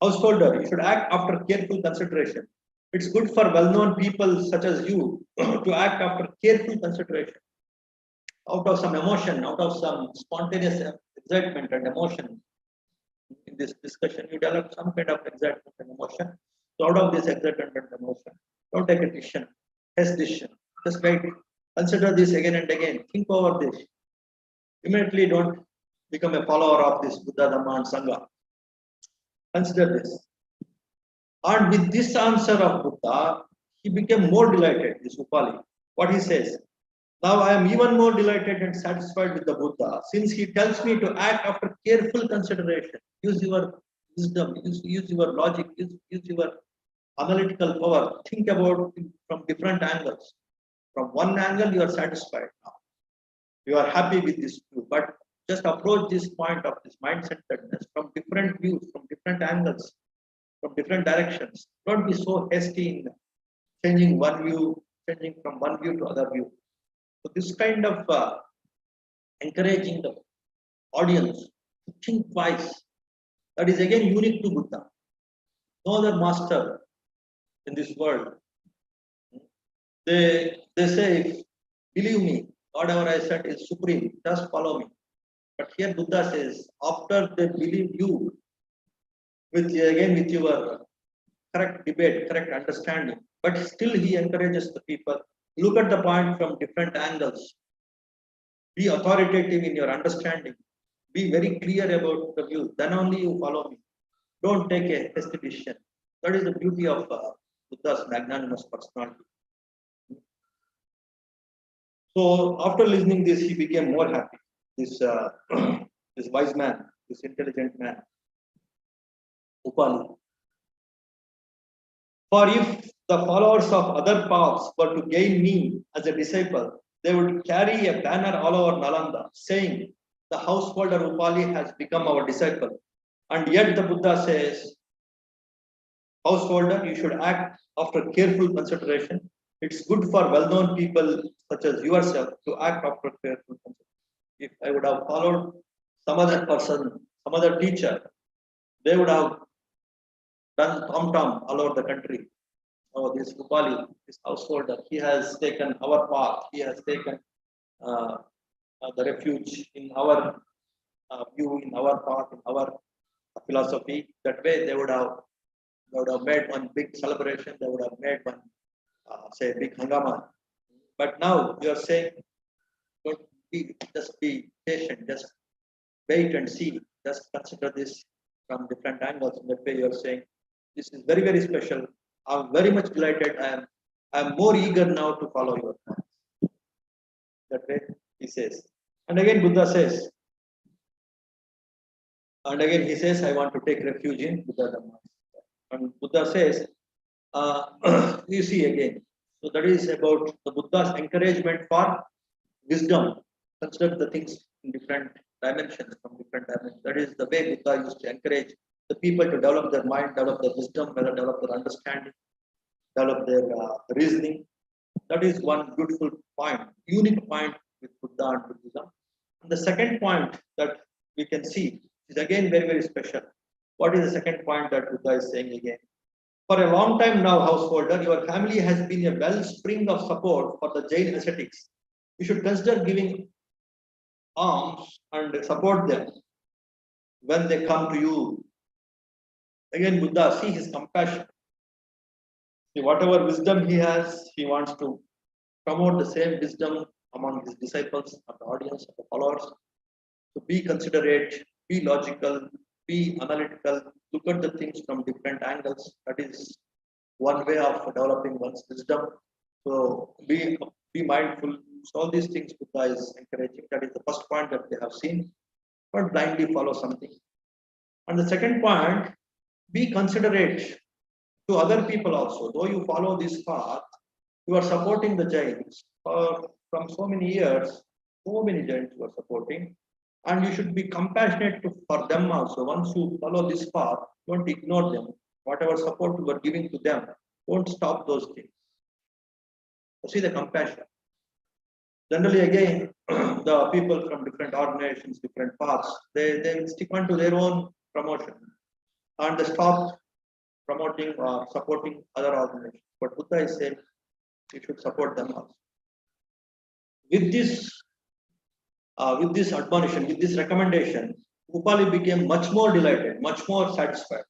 Speaker 2: Householder, you should act after careful consideration. It's good for well-known people such as you to act after careful consideration. out of some emotion, out of some spontaneous excitement and emotion. In this discussion, you develop some kind of excitement and emotion. So out of this excitement and emotion, don't take a decision, test decision. Just wait, consider this again and again. Think over this. Immediately don't become a follower of this Buddha, Dhamma and Sangha. Consider this. And with this answer of Buddha, he became more delighted, this Upali. What he says, now I am even more delighted and satisfied with the Buddha, since he tells me to act after careful consideration. Use your wisdom, use your logic, use your analytical power. Think about it from different angles. From one angle, you are satisfied now. You are happy with this view, but just approach this point of this mind-centeredness from different views, from different angles, from different directions. Don't be so hasty in changing one view, changing from one view to other view. So this kind of encouraging the audience to think twice, that is again unique to Buddha. No other master in this world. They say, believe me, whatever I said is supreme, just follow me. But here Buddha says, after they believe you, with your correct debate, correct understanding, but still he encourages the people, look at the point from different angles. Be authoritative in your understanding. Be very clear about the view. Then only you follow me. Don't take a hasty decision. That is the beauty of Buddha's magnanimous personality. So after listening this, he became more happy. This this wise man, this intelligent man, Upali. For if the followers of other paths were to gain me as a disciple, they would carry a banner all over Nalanda saying, the householder Upali has become our disciple. And yet the Buddha says, householder, you should act after careful consideration. It's good for well-known people such as yourself to act after careful consideration. If I would have followed some other person, some other teacher, they would have done tom-tom all over the country. Oh, this Upali, this householder, he has taken our path, he has taken the refuge in our view, in our path, in our philosophy. That way they would have made one big celebration, they would have made one, say, big hangama. But now you are saying, just be patient, just wait and see, just consider this from different angles. In that way you are saying, this is very, very special. I'm very much delighted. I am more eager now to follow your path. That way he says. And again Buddha says, and again he says, I want to take refuge in Buddha Dhamma. And Buddha says, you see again. So that is about the Buddha's encouragement for wisdom. Consider the things in different dimensions, from different dimensions. That is the way Buddha used to encourage the people to develop their mind, develop their wisdom, develop their understanding, develop their reasoning. That is one beautiful point, unique point with Buddha and Buddhism. And the second point that we can see is again very, very special. What is the second point that Buddha is saying again? For a long time now, householder, your family has been a wellspring of support for the Jain ascetics. You should consider giving alms and support them when they come to you. Again, Buddha, see his compassion. See, whatever wisdom he has, he wants to promote the same wisdom among his disciples, of the audience, of the followers. So be considerate, be logical, be analytical, look at the things from different angles. That is one way of developing one's wisdom. So be mindful. So all these things Buddha is encouraging. That is the first point that they have seen. Not blindly follow something. And the second point, be considerate to other people also. Though you follow this path, you are supporting the Jains. From so many years, so many Jains you are supporting. And you should be compassionate for them also. Once you follow this path, don't ignore them. Whatever support you are giving to them, don't stop those things. You see the compassion. Generally, again, the people from different organizations, different paths, they stick on to their own promotion and they stop promoting or supporting other organizations. But Buddha is saying you should support them also. With this with this admonition, with this recommendation, Upali became much more delighted, much more satisfied.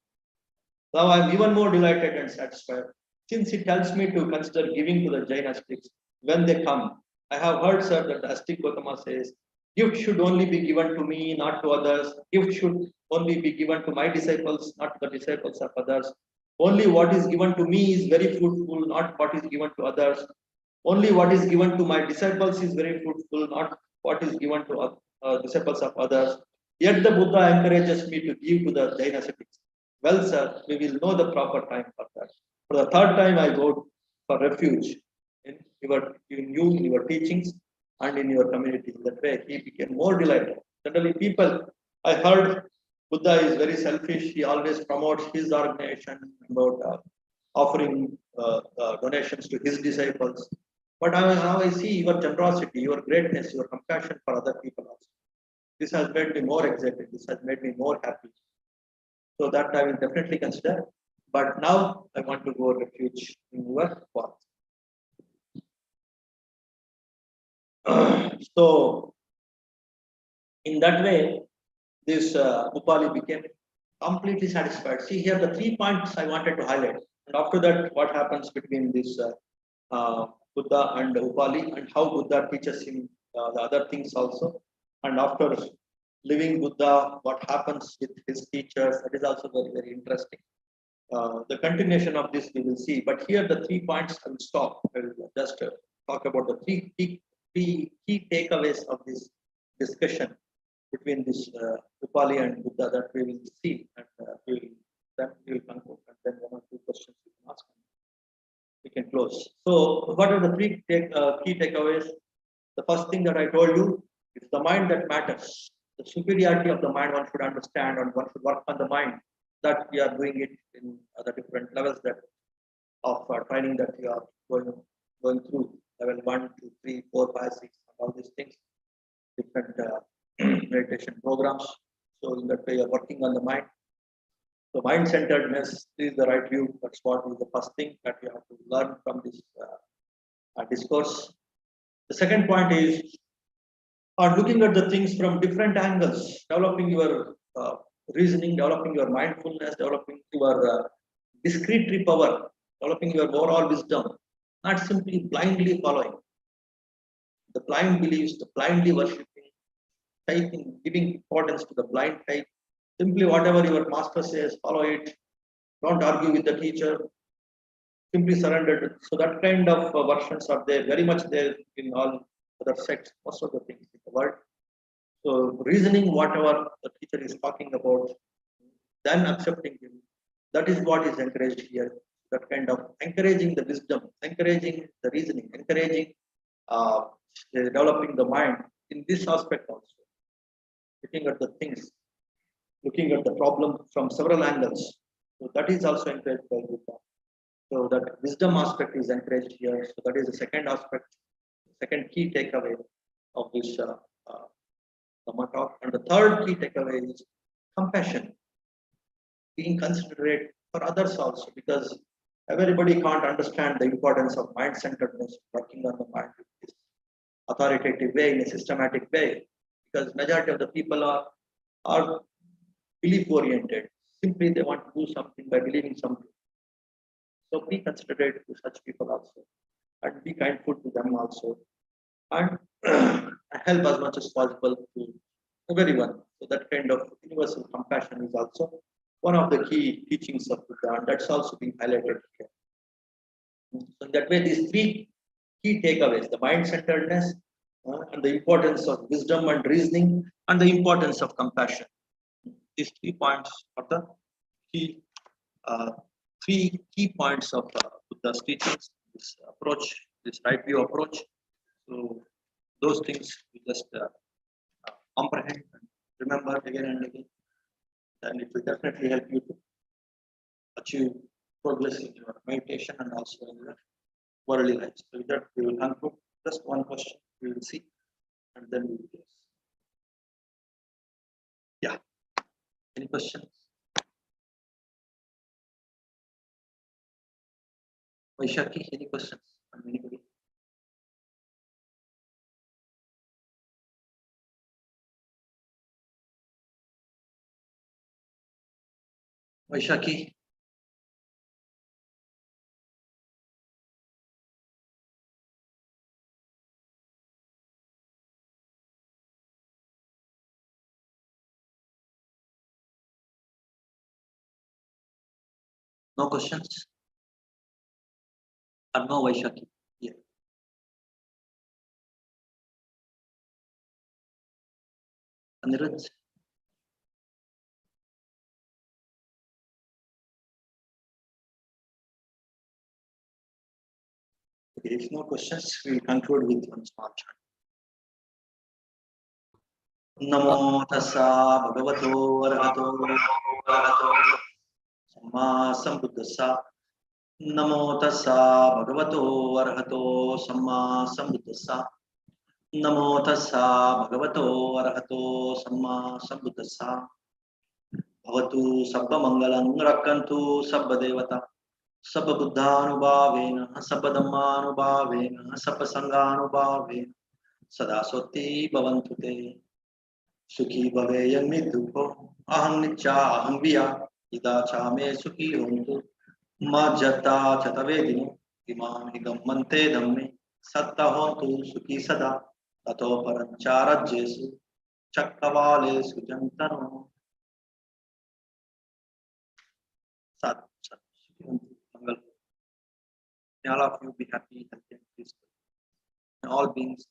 Speaker 2: Now I am even more delighted and satisfied, since he tells me to consider giving to the Jain astics when they come. I have heard, sir, that the astic Gautama says, gift should only be given to me, not to others. Gift should only be given to my disciples, not to the disciples of others. Only what is given to me is very fruitful, not what is given to others. Only what is given to my disciples is very fruitful, not what is given to disciples of others. Yet the Buddha encourages me to give to the Jain ascetics. Well, sir, we will know the proper time for that. For the third time, I go for refuge in your teachings, and in your community. That way, he became more delighted. Generally, people, I heard Buddha is very selfish. He always promotes his organization about offering donations to his disciples. But now I see your generosity, your greatness, your compassion for other people also. This has made me more excited. This has made me more happy. So that I will definitely consider. But now I want to go refuge in your path. So, in that way, this Upali became completely satisfied. See here the 3 points I wanted to highlight. And after that, what happens between this Buddha and Upali, and how Buddha teaches him the other things also. And after living Buddha, what happens with his teachers, that is also very, very interesting. The continuation of this we will see. But here the 3 points I will stop. I will just talk about the three key takeaways of this discussion between this Upali and Buddha that we will see, and then we will conclude, and then 1 or 2 questions we can ask. We can close. So, what are the 3 key takeaways? The first thing that I told you is the mind that matters. The superiority of the mind one should understand, and one should work on the mind. That we are doing it in the different levels that of training that we are going through. Level 1, 2, 3, 4, 5, 6, and all these things. Different meditation programs. So in that way, you are working on the mind. So mind-centeredness is the right view. That's what is the first thing that we have to learn from this discourse. The second point is looking at the things from different angles, developing your reasoning, developing your mindfulness, developing your discrete power, developing your overall wisdom, not simply blindly following the blind beliefs, the blindly worshipping, taking, giving importance to the blind faith. Simply whatever your master says, follow it. Don't argue with the teacher. Simply surrender. So that kind of versions are there, very much there in all other sects, most of the things in the world. So reasoning whatever the teacher is talking about, then accepting him. That is what is encouraged here. That kind of encouraging the wisdom, encouraging the reasoning, encouraging developing the mind in this aspect also. Looking at the things, looking at the problem from several angles. So that is also encouraged by Buddha. So that wisdom aspect is encouraged here. So that is the second aspect, second key takeaway of this Dhamma talk. And the third key takeaway is compassion, being considerate for others also, because everybody can't understand the importance of mind-centeredness, working on the mind in this authoritative way, in a systematic way, because majority of the people are belief-oriented. Simply they want to do something by believing something. So be considerate to such people also, and be kindful to them also, and help as much as possible to everyone. So that kind of universal compassion is also one of the key teachings of Buddha, and that's also being highlighted here. So in that way, these 3 key takeaways: the mind-centeredness, and the importance of wisdom and reasoning, and the importance of compassion. These 3 points are the key, 3 key points of Buddha's teachings. This approach, this right view approach. So those things we just comprehend and remember again and again, and it will definitely help you to achieve progress in your meditation and also in your worldly life. So with that, we will conclude. Just 1 question we will see, and then we will close. Yeah. Any questions? Vaishaki, any questions from anybody? Vaishaki. No questions? Or no Vaishaki? Yeah. Anirudh? Okay, if no questions, we will conclude with one small chant. Namo tassa bhagavato arahato samma sambuddhassa. Namo tassa bhagavato arahato samma sambuddhassa. Namo tassa bhagavato arahato samma sambuddhassa. Bhavatu sabba mangalam rakkantu sabba devata. Sabba buddhanubhavena, sabba dhammanubhavena, sabba sanghanubhavena. Sada soti bhavantu te. Sukhi bhaveyan nidukho. Aham nicha aham viya. Ida cha me sukhi hontu. Majjata chatavedino. Imam hidam mante dhamme. Satta hontu sukhi sada. Tato parancharajyesu. Chakkavalesu jantano. Sat. Sat. Mangal. May all of you be happy, healthy, and peaceful. May all beings